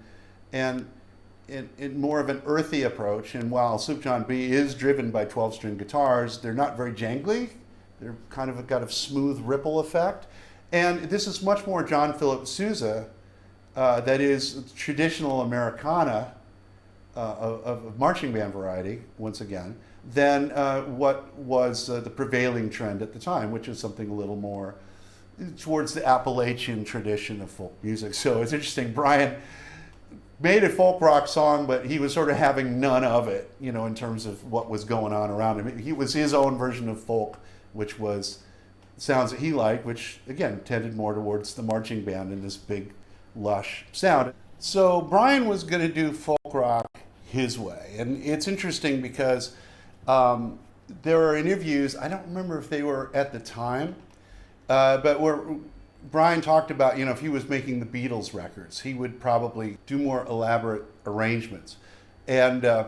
more of an earthy approach. And while Sloop John B is driven by 12-string guitars, they're not very jangly. They're kind of got a smooth ripple effect. And this is much more John Philip Sousa, that is traditional Americana of marching band variety, once again, than what was the prevailing trend at the time, which is something a little more towards the Appalachian tradition of folk music. So it's interesting, Brian made a folk rock song, but he was sort of having none of it, in terms of what was going on around him. He was his own version of folk, which was sounds that he liked, which again tended more towards the marching band and this big, lush sound. So Brian was going to do folk rock his way, and it's interesting because there are interviews, I don't remember if they were at the time, but where Brian talked about, if he was making the Beatles records, he would probably do more elaborate arrangements, and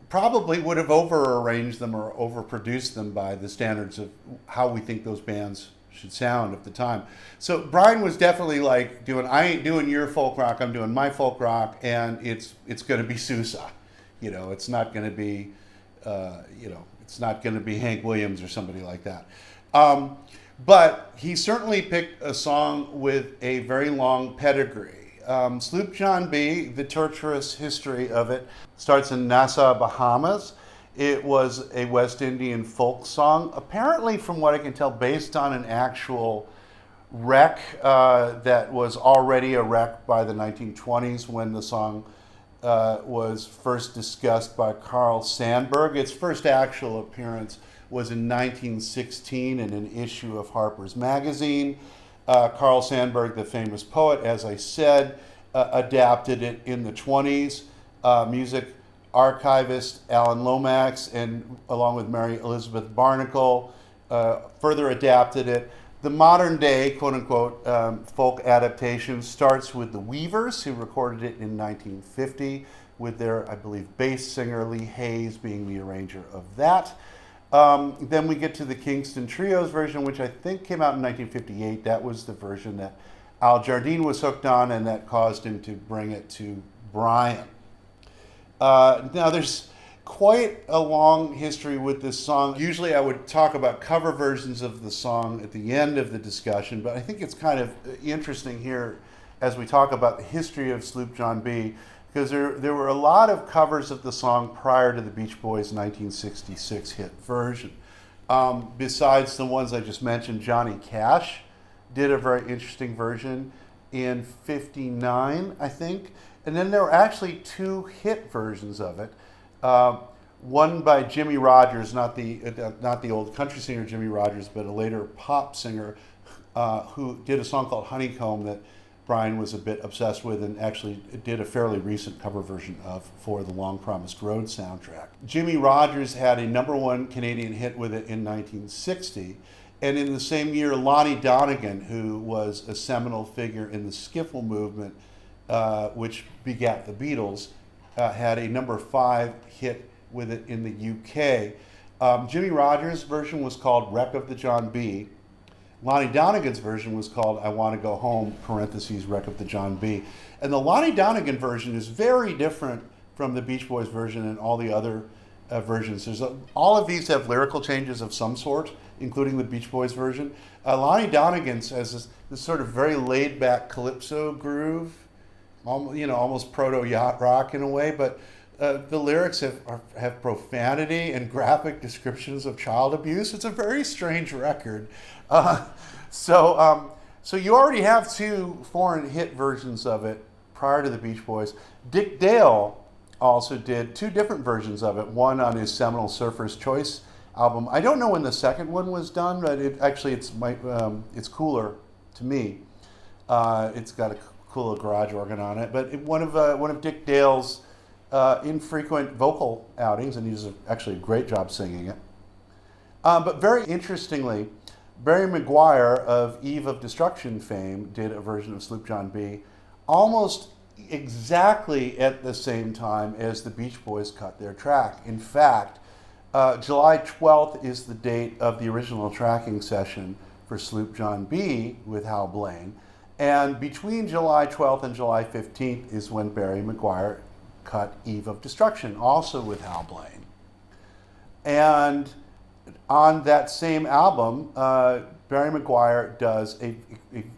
probably would have over-arranged them or over-produced them by the standards of how we think those bands should sound at the time. So Brian was definitely like I ain't doing your folk rock, I'm doing my folk rock, and it's going to be Sousa. It's not going to be, it's not going to be Hank Williams or somebody like that. But he certainly picked a song with a very long pedigree. Sloop John B, the tortuous history of it, starts in Nassau, Bahamas. It was a West Indian folk song, apparently from what I can tell, based on an actual wreck that was already a wreck by the 1920s when the song was first discussed by Carl Sandburg. Its first actual appearance was in 1916 in an issue of Harper's Magazine. Carl Sandburg, the famous poet, as I said, adapted it in the 20s. Music archivist Alan Lomax, and along with Mary Elizabeth Barnacle, further adapted it. The modern day, quote unquote, folk adaptation starts with the Weavers, who recorded it in 1950, with their, I believe, bass singer Lee Hayes being the arranger of that. Then we get to the Kingston Trio's version, which I think came out in 1958. That was the version that Al Jardine was hooked on, and that caused him to bring it to Brian. Now, there's quite a long history with this song. Usually I would talk about cover versions of the song at the end of the discussion, but I think it's kind of interesting here as we talk about the history of Sloop John B, because there were a lot of covers of the song prior to the Beach Boys' 1966 hit version. Besides the ones I just mentioned, Johnny Cash did a very interesting version in '59, I think. And then there were actually two hit versions of it. One by Jimmy Rogers, not the old country singer Jimmy Rogers, but a later pop singer who did a song called Honeycomb that Brian was a bit obsessed with, and actually did a fairly recent cover version of for the Long Promised Road soundtrack. Jimmy Rogers had a #1 Canadian hit with it in 1960. And in the same year, Lonnie Donegan, who was a seminal figure in the skiffle movement, which begat the Beatles, had a #5 hit with it in the UK. Jimmy Rogers' version was called Wreck of the John B. Lonnie Donegan's version was called I Want to Go Home, parentheses, Wreck of the John B. And the Lonnie Donegan version is very different from the Beach Boys version and all the other versions. All of these have lyrical changes of some sort, including the Beach Boys version. Lonnie Donegan's has this sort of very laid-back calypso groove, almost proto-yacht rock in a way, but the lyrics have profanity and graphic descriptions of child abuse. It's a very strange record. So you already have two foreign hit versions of it prior to the Beach Boys. Dick Dale also did two different versions of it, one on his seminal Surfer's Choice album. I don't know when the second one was done, but it's cooler to me. It's got a cool garage organ on it, but one of Dick Dale's infrequent vocal outings, and he does actually a great job singing it. But very interestingly, Barry McGuire of Eve of Destruction fame did a version of Sloop John B almost exactly at the same time as the Beach Boys cut their track. In fact, July 12th is the date of the original tracking session for Sloop John B with Hal Blaine. And between July 12th and July 15th is when Barry McGuire cut Eve of Destruction, also with Hal Blaine. And on that same album, Barry McGuire does a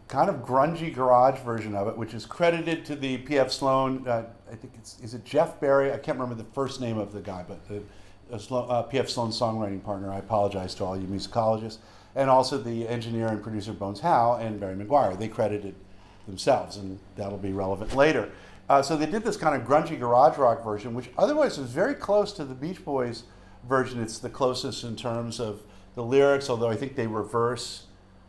kind of grungy garage version of it, which is credited to the P.F. Sloan, I think is it Jeff Barry? I can't remember the first name of the guy, but P.F. Sloan's songwriting partner. I apologize to all you musicologists. And also the engineer and producer Bones Howe and Barry McGuire. They credited themselves, and that'll be relevant later. So they did this kind of grungy garage rock version, which otherwise was very close to the Beach Boys version. It's the closest in terms of the lyrics, although I think they reverse,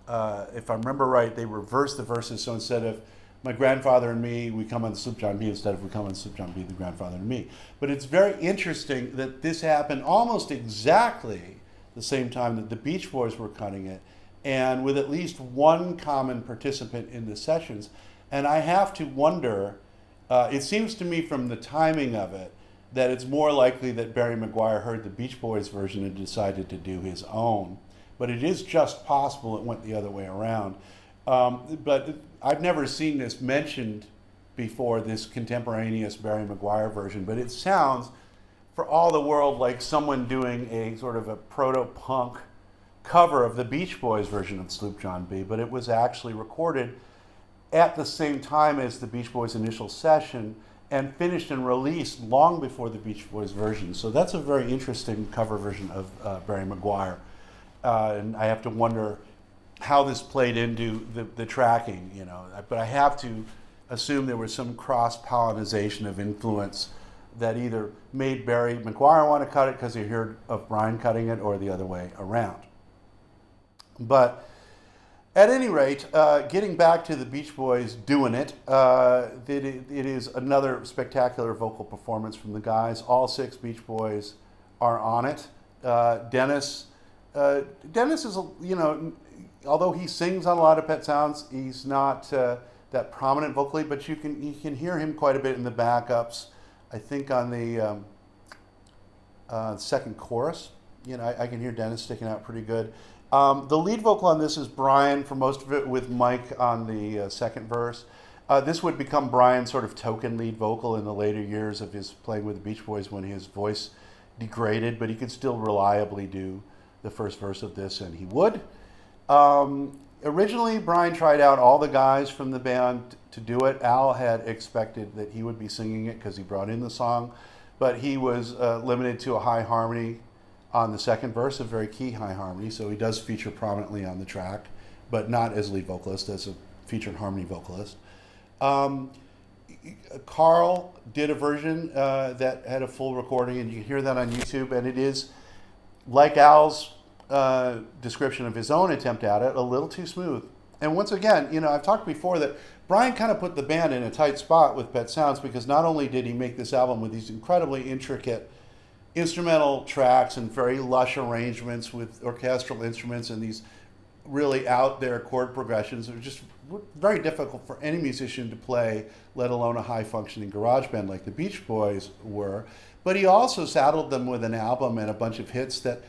if I remember right, they reverse the verses. So instead of my grandfather and me, we come on Sloop John B, instead of we come on Sloop John B, the grandfather and me. But it's very interesting that this happened almost exactly the same time that the Beach Boys were cutting it, and with at least one common participant in the sessions. And I have to wonder, it seems to me from the timing of it, that it's more likely that Barry McGuire heard the Beach Boys version and decided to do his own. But it is just possible it went the other way around. But I've never seen this mentioned before, this contemporaneous Barry McGuire version, but it sounds, for all the world, like someone doing a sort of a proto-punk cover of the Beach Boys version of Sloop John B, but it was actually recorded at the same time as the Beach Boys' initial session and finished and released long before the Beach Boys version. So that's a very interesting cover version of Barry McGuire. And I have to wonder how this played into the tracking, But I have to assume there was some cross-pollination of influence that either made Barry McGuire want to cut it because he heard of Brian cutting it, or the other way around. But at any rate, getting back to the Beach Boys doing it, it is another spectacular vocal performance from the guys. All 6 Beach Boys are on it. Dennis is, although he sings on a lot of Pet Sounds, he's not that prominent vocally, but you can hear him quite a bit in the backups. I think on the second chorus, I can hear Dennis sticking out pretty good. The lead vocal on this is Brian for most of it, with Mike on the second verse. This would become Brian's sort of token lead vocal in the later years of his playing with the Beach Boys, when his voice degraded, but he could still reliably do the first verse of this, and he would. Originally, Brian tried out all the guys from the band to do it. Al had expected that he would be singing it because he brought in the song, but he was limited to a high harmony on the second verse, a very key high harmony, so he does feature prominently on the track, but not as lead vocalist, as a featured harmony vocalist. Carl did a version that had a full recording, and you can hear that on YouTube, and it is, like Al's description of his own attempt at it, a little too smooth. And once again, I've talked before that Brian kind of put the band in a tight spot with Pet Sounds, because not only did he make this album with these incredibly intricate instrumental tracks and very lush arrangements with orchestral instruments and these really out there chord progressions that are just very difficult for any musician to play, let alone a high functioning garage band like the Beach Boys were. But he also saddled them with an album and a bunch of hits that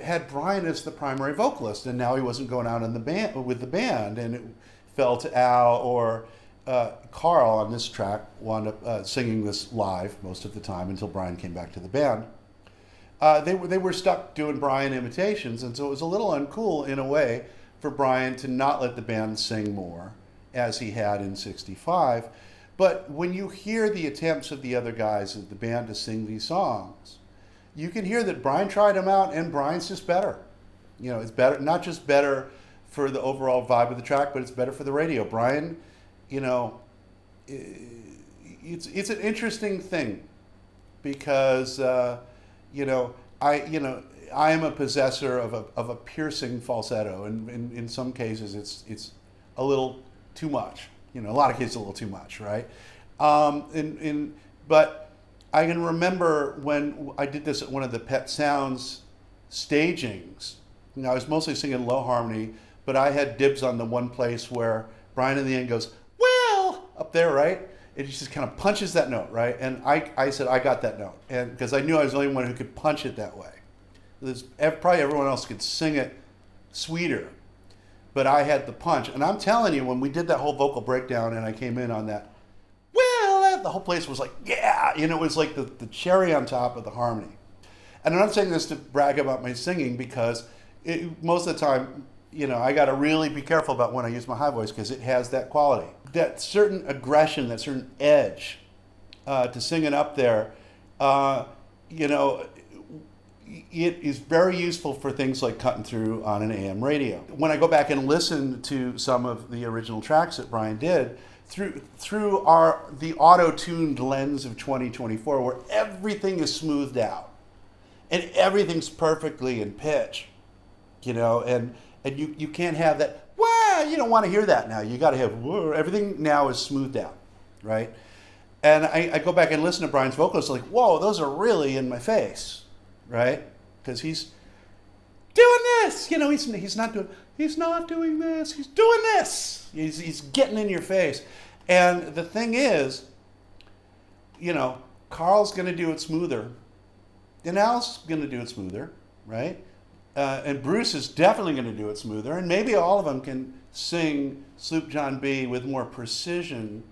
had Brian as the primary vocalist, and now he wasn't going out in the band with the band, and it fell to Al or Carl on this track wound up singing this live most of the time until Brian came back to the band. They were stuck doing Brian imitations, and so it was a little uncool in a way for Brian to not let the band sing more, as he had in '65. But when you hear the attempts of the other guys of the band to sing these songs, you can hear that Brian tried them out, and Brian's just better. It's better, not just better for the overall vibe of the track, but it's better for the radio. Brian, it's an interesting thing, because I am a possessor of a piercing falsetto, and in some cases it's a little too much. A lot of cases a little too much, right? But I can remember when I did this at one of the Pet Sounds stagings. I was mostly singing low harmony, but I had dibs on the one place where Brian in the end goes, "Well," up there, right? It just kind of punches that note, right? And I said, I got that note, and because I knew I was the only one who could punch it that way. Probably everyone else could sing it sweeter, but I had the punch. And I'm telling you, when we did that whole vocal breakdown and I came in on that, well, the whole place was like, yeah, it was like the cherry on top of the harmony. And I'm not saying this to brag about my singing, because most of the time, I got to really be careful about when I use my high voice, because it has that quality, that certain aggression, that certain edge to sing it up there. It is very useful for things like cutting through on an AM radio. When I go back and listen to some of the original tracks that Brian did, through the auto-tuned lens of 2024, where everything is smoothed out and everything's perfectly in pitch, and you can't have that, well, you don't want to hear that now. You got to have, whoa, everything now is smoothed out, right? And I go back and listen to Brian's vocals, like, whoa, those are really in my face, right? Because he's doing this, he's not doing this, he's doing this. He's getting in your face. And the thing is, Carl's going to do it smoother, and Al's going to do it smoother, right? And Bruce is definitely going to do it smoother, and maybe all of them can sing Sloop John B with more precision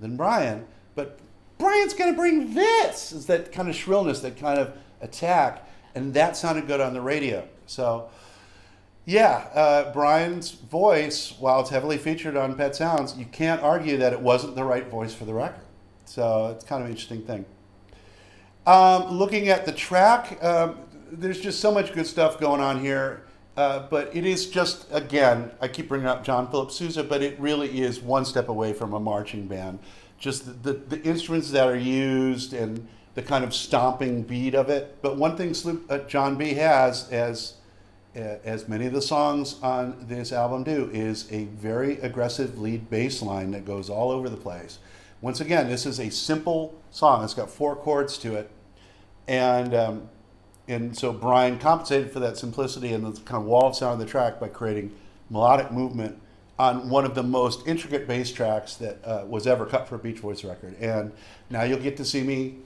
than Brian, but Brian's going to bring this, is that kind of shrillness, that kind of attack, and that sounded good on the radio. So, yeah, Brian's voice, while it's heavily featured on Pet Sounds, you can't argue that it wasn't the right voice for the record. So it's kind of an interesting thing. Looking at the track, there's just so much good stuff going on here. But it is just, again, I keep bringing up John Philip Sousa, but it really is one step away from a marching band. Just the instruments that are used and the kind of stomping beat of it. But one thing John B has, as many of the songs on this album do, is a very aggressive lead bass line that goes all over the place. Once again, this is a simple song. It's got 4 chords to it. And so Brian compensated for that simplicity and the kind of walled sound of the track by creating melodic movement on one of the most intricate bass tracks that was ever cut for a Beach Boys record. And now you'll get to see me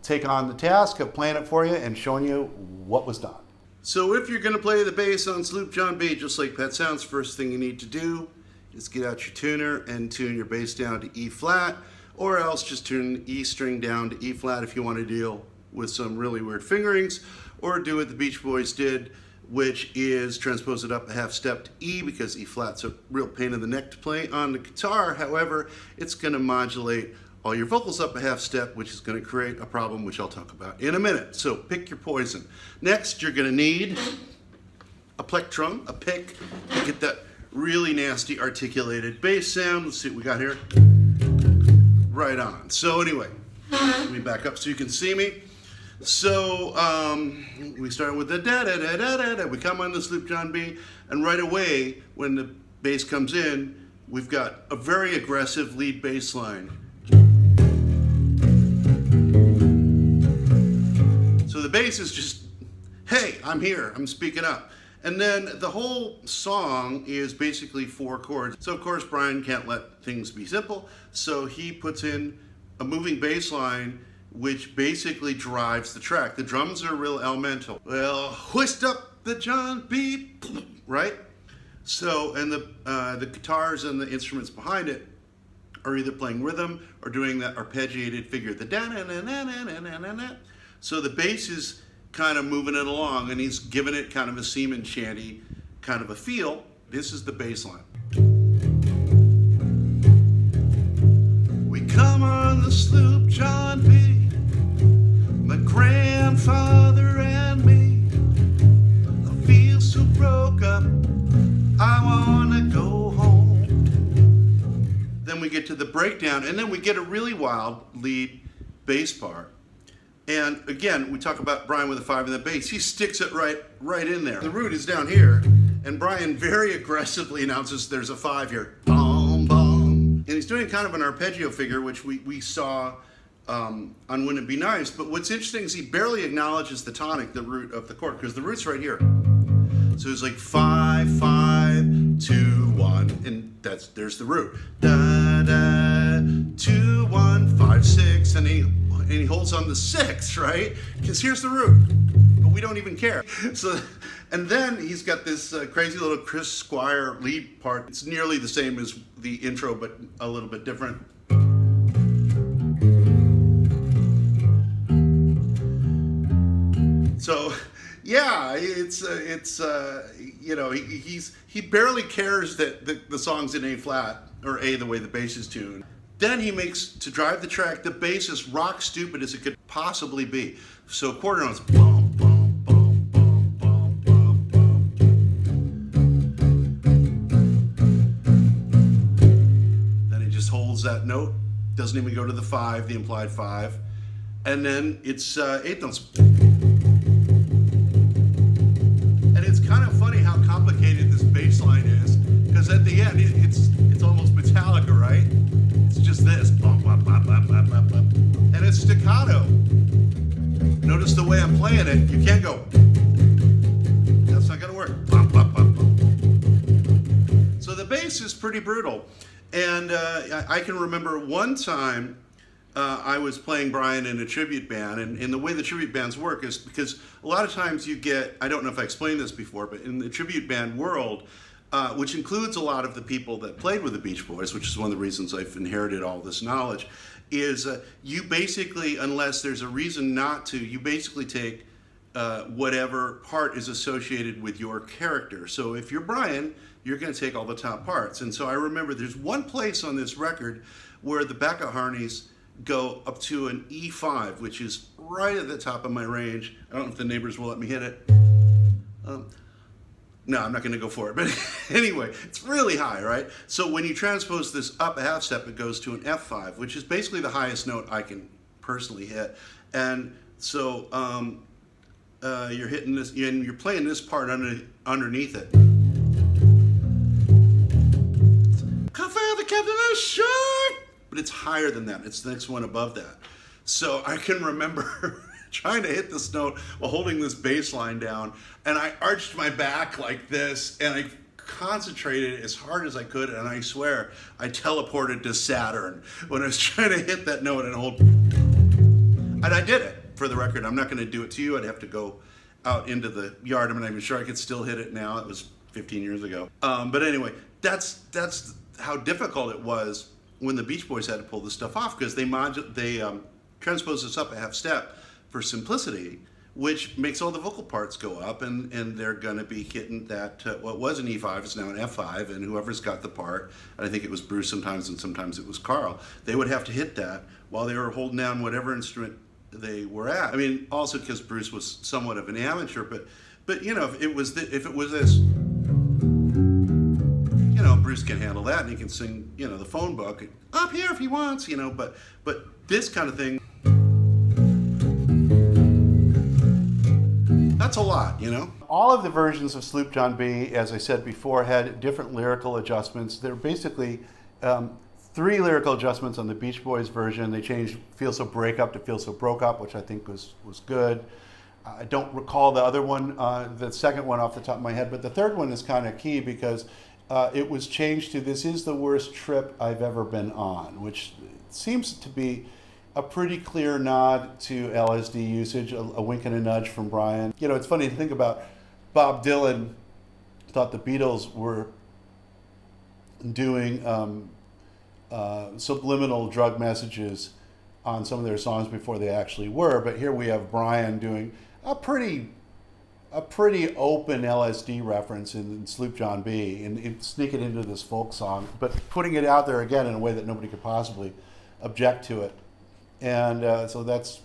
take on the task of playing it for you and showing you what was done. So if you're going to play the bass on Sloop John B, just like Pet Sounds, first thing you need to do is get out your tuner and tune your bass down to E flat, or else just tune the E string down to E flat if you want to deal with some really weird fingerings, or do what the Beach Boys did, which is transpose it up a half step to E, because E flat's a real pain in the neck to play on the guitar. However, it's going to modulate all your vocals up a half step, which is going to create a problem, which I'll talk about in a minute. So pick your poison. Next, you're going to need a plectrum, a pick, to get that really nasty articulated bass sound. Let's see what we got here. Right on. So anyway, let me back up so you can see me. So we start with the da-da-da-da-da-da. We come on the Sloop John B, and right away, when the bass comes in, we've got a very aggressive lead bass line. So the bass is just, hey, I'm here, I'm speaking up. And then the whole song is basically 4 chords. So of course Brian can't let things be simple, so he puts in a moving bass line which basically drives the track. The drums are real elemental. Well, hoist up the John B, right? So, and the guitars and the instruments behind it are either playing rhythm or doing that arpeggiated figure, the da-na-na-na-na-na-na-na. So the bass is kind of moving it along, and he's giving it kind of a seaman shanty kind of a feel. This is the bass line. We come on the Sloop John B, my grandfather and me. I feel so broke up, I wanna go home. Then we get to the breakdown, and then we get a really wild lead bass part. And again, we talk about Brian with a 5 in the bass. He sticks it right in there. The root is down here, and Brian very aggressively announces there's a 5 here. Bom, bom. And he's doing kind of an arpeggio figure, which we saw on Wouldn't It Be Nice. But what's interesting is he barely acknowledges the tonic, the root of the chord, because the root's right here. So it's like 5, 5, 2, 1, and there's the root. Da, da, 2, 1, 5, 6, and he holds on the 6, right? Because here's the root, but we don't even care. So, and then he's got this crazy little Chris Squire lead part. It's nearly the same as the intro, but a little bit different. So, yeah, it's you know, he barely cares that the song's in A flat, or A the way the bass is tuned. Then he makes, to drive the track, the bass as rock stupid as it could possibly be. So quarter notes, bum, bum, bum, bum, bum, bum, bum. Then he just holds that note, doesn't even go to the 5, the implied 5. And then it's 8 notes. And it's kind of funny how complicated this bass line is, because at the end, it's almost Metallica, right? It's just this, blah, blah, blah, blah, blah, blah, blah. And it's staccato. Notice the way I'm playing it, you can't go. That's not gonna work. Blah, blah, blah, blah. So the bass is pretty brutal. And I can remember one time I was playing Brian in a tribute band, and the way the tribute bands work is because a lot of times you get, I don't know if I explained this before, but in the tribute band world, which includes a lot of the people that played with the Beach Boys, which is one of the reasons I've inherited all this knowledge, is you basically, unless there's a reason not to, you basically take whatever part is associated with your character. So if you're Brian, you're going to take all the top parts. And so I remember there's one place on this record where the backup harmonies go up to an E5, which is right at the top of my range. I don't know if the neighbors will let me hit it. No, I'm not going to go for it. But anyway, it's really high, right? So when you transpose this up a half step, it goes to an F5, which is basically the highest note I can personally hit. And so you're hitting this, and you're playing this part underneath it. Cafe the captain is short! But it's higher than that. It's the next one above that. So I can remember trying to hit this note while holding this bass line down, and I arched my back like this, and I concentrated as hard as I could, and I swear I teleported to Saturn when I was trying to hit that note and hold. And I did it. For the record, I'm not going to do it to you. I'd have to go out into the yard. I'm not even sure I could still hit it now. It was 15 years ago. But anyway, that's how difficult it was when the Beach Boys had to pull this stuff off, because they transpose this up a half step for simplicity, which makes all the vocal parts go up, and they're going to be hitting that, what was an E5 is now an F5, and whoever's got the part, and I think it was Bruce sometimes and sometimes it was Carl, they would have to hit that while they were holding down whatever instrument they were at. I mean, also because Bruce was somewhat of an amateur, but you know, if it was this, you know, Bruce can handle that, and he can sing, you know, the phone book up here if he wants, you know, but this kind of thing, that's a lot, you know? All of the versions of Sloop John B, as I said before, had different lyrical adjustments. They're basically 3 lyrical adjustments on the Beach Boys version. They changed Feel So Break Up to Feel So Broke Up, which I think was good. I don't recall the other one, the second one off the top of my head, but the third one is kind of key because it was changed to This Is the Worst Trip I've Ever Been On, which seems to be a pretty clear nod to LSD usage, a wink and a nudge from Brian. You know, it's funny to think about. Bob Dylan thought the Beatles were doing subliminal drug messages on some of their songs before they actually were, but here we have Brian doing a pretty open LSD reference in Sloop John B and sneak it into this folk song, but putting it out there again in a way that nobody could possibly object to it. And so that's,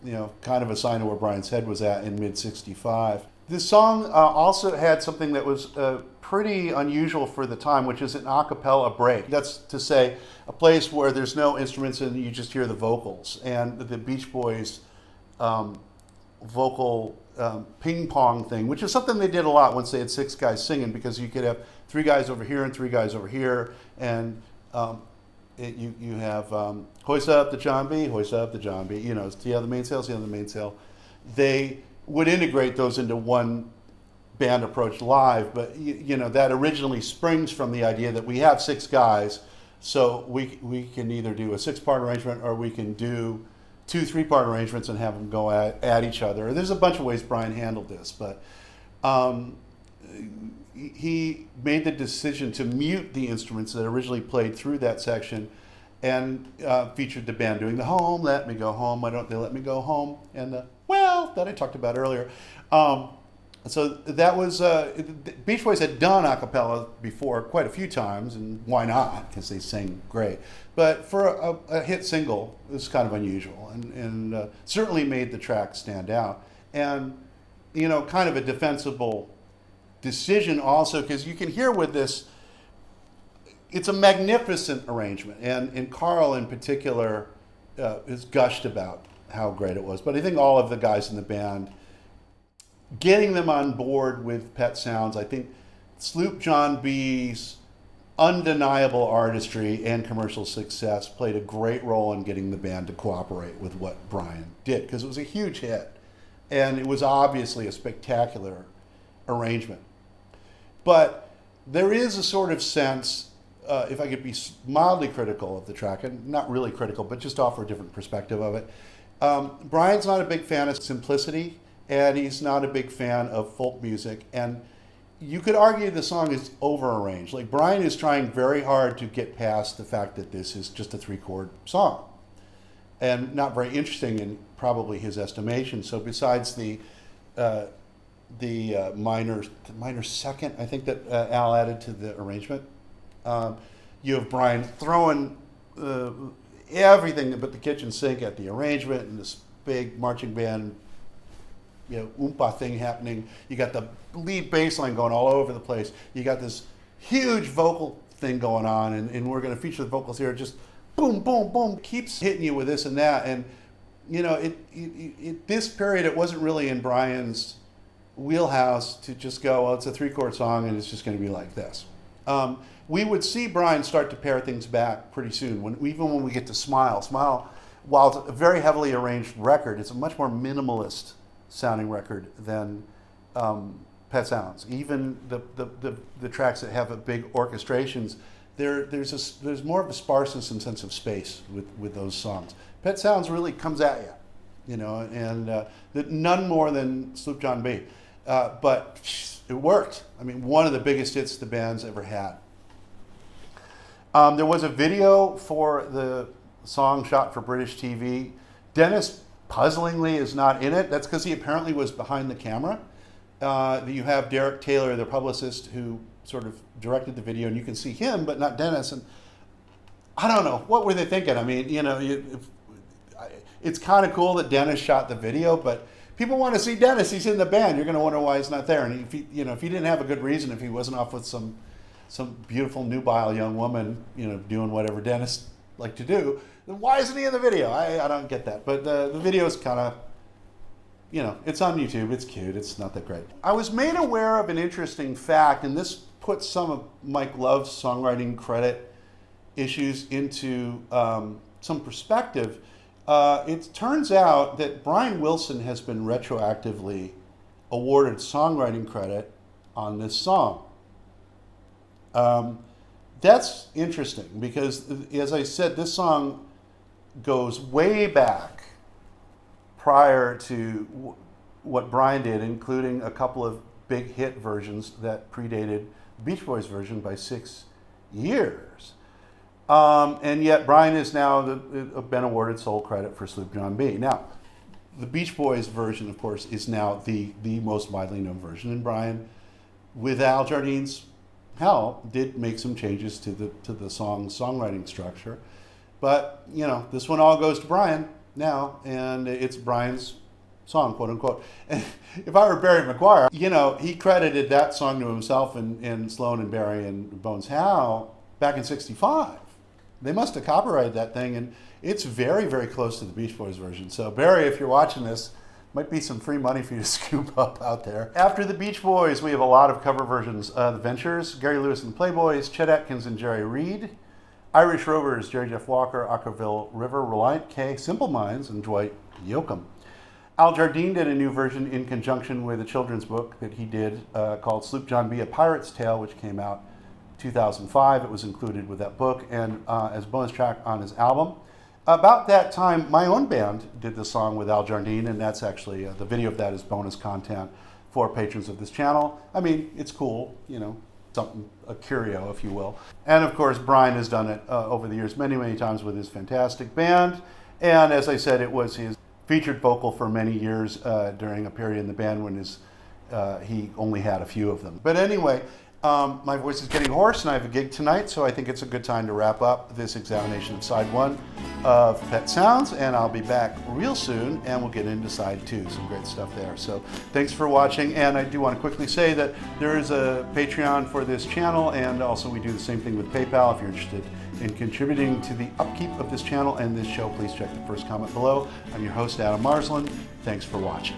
you know, kind of a sign of where Brian's head was at in mid-65. This song also had something that was pretty unusual for the time, which is an a cappella break. That's to say, a place where there's no instruments and you just hear the vocals. And the Beach Boys vocal ping pong thing, which is something they did a lot once they had 6 guys singing, because you could have 3 guys over here and 3 guys over here, and you have hoist up the John B, hoist up the John B, you know, see how the mainsail, see how the mainsail. They would integrate those into one band approach live, but you know, that originally springs from the idea that we have 6 guys, so we can either do a 6-part arrangement or we can do 2 3-part arrangements and have them go at each other. There's a bunch of ways Brian handled this, but he made the decision to mute the instruments that originally played through that section, and featured the band doing the Home, Let Me Go Home, Why Don't They Let Me Go Home, and the Well, that I talked about earlier. So that was, Beach Boys had done a cappella before quite a few times, and why not, because they sang great. But for a hit single, it was kind of unusual, and certainly made the track stand out. And, you know, kind of a defensible decision also, because you can hear with this, it's a magnificent arrangement, and Carl in particular has gushed about how great it was. But I think all of the guys in the band, getting them on board with Pet Sounds, I think Sloop John B's undeniable artistry and commercial success played a great role in getting the band to cooperate with what Brian did, because it was a huge hit, and it was obviously a spectacular arrangement. But there is a sort of sense, if I could be mildly critical of the track, and not really critical, but just offer a different perspective of it. Brian's not a big fan of simplicity, and he's not a big fan of folk music. And you could argue the song is over-arranged. Like, Brian is trying very hard to get past the fact that this is just a 3-chord song, and not very interesting in probably his estimation. So besides the minor second, I think, that Al added to the arrangement, you have Brian throwing everything but the kitchen sink at the arrangement, and this big marching band oompa thing happening. You got the lead bass line going all over the place. You got this huge vocal thing going on, and we're going to feature the vocals here. Just boom, boom, boom, keeps hitting you with this and that. And this period, it wasn't really in Brian's wheelhouse to just go, well, it's a 3-chord song and it's just going to be like this. We would see Brian start to pare things back pretty soon. Even when we get to Smile, while it's a very heavily arranged record, it's a much more minimalist sounding record than Pet Sounds. Even the tracks that have a big orchestrations, there's more of a sparseness and sense of space with those songs. Pet Sounds really comes at you, and none more than Sloop John B. But it worked. I mean, one of the biggest hits the band's ever had. There was a video for the song shot for British TV. Dennis, puzzlingly, is not in it. That's because he apparently was behind the camera. You have Derek Taylor, the publicist, who sort of directed the video, and you can see him, but not Dennis. And I don't know, what were they thinking? I mean, it's kind of cool that Dennis shot the video, but people want to see Dennis. He's in the band. You're going to wonder why he's not there. And if he didn't have a good reason, if he wasn't off with some beautiful nubile young woman, doing whatever Dennis liked to do, then why isn't he in the video? I don't get that. But the video is kind of, it's on YouTube. It's cute. It's not that great. I was made aware of an interesting fact, and this puts some of Mike Love's songwriting credit issues into some perspective. It turns out that Brian Wilson has been retroactively awarded songwriting credit on this song. That's interesting because, as I said, this song goes way back prior to what Brian did, including a couple of big hit versions that predated Beach Boys version by 6 years. And yet Brian is now been awarded sole credit for Sloop John B. Now, the Beach Boys version, of course, is now the most widely known version, and Brian, with Al Jardine's help, did make some changes to the song's songwriting structure. But, this one all goes to Brian now, and it's Brian's song, quote unquote. And if I were Barry McGuire, he credited that song to himself and Sloan and Barry and Bones Howe back in '65. They must have copyrighted that thing, and it's very, very close to the Beach Boys version. So Barry, if you're watching this, might be some free money for you to scoop up out there. After the Beach Boys, we have a lot of cover versions. The Ventures, Gary Lewis and the Playboys, Chet Atkins and Jerry Reed, Irish Rovers, Jerry Jeff Walker, Aquaville River, Reliant K, Simple Minds, and Dwight Yoakam. Al Jardine did a new version in conjunction with a children's book that he did called Sloop John B, A Pirate's Tale, which came out 2005. It was included with that book and as a bonus track on his album. About that time, my own band did the song with Al Jardine, and that's actually, the video of that is bonus content for patrons of this channel. I mean, it's cool, something, a curio, if you will. And of course, Brian has done it over the years many, many times with his fantastic band. And as I said, it was his featured vocal for many years during a period in the band when he only had a few of them. But anyway, my voice is getting hoarse and I have a gig tonight, so I think it's a good time to wrap up this examination of side 1 of Pet Sounds, and I'll be back real soon and we'll get into side 2, some great stuff there. So thanks for watching, and I do want to quickly say that there is a Patreon for this channel, and also we do the same thing with PayPal. If you're interested in contributing to the upkeep of this channel and this show, please check the first comment below. I'm your host, Adam Marsland. Thanks for watching.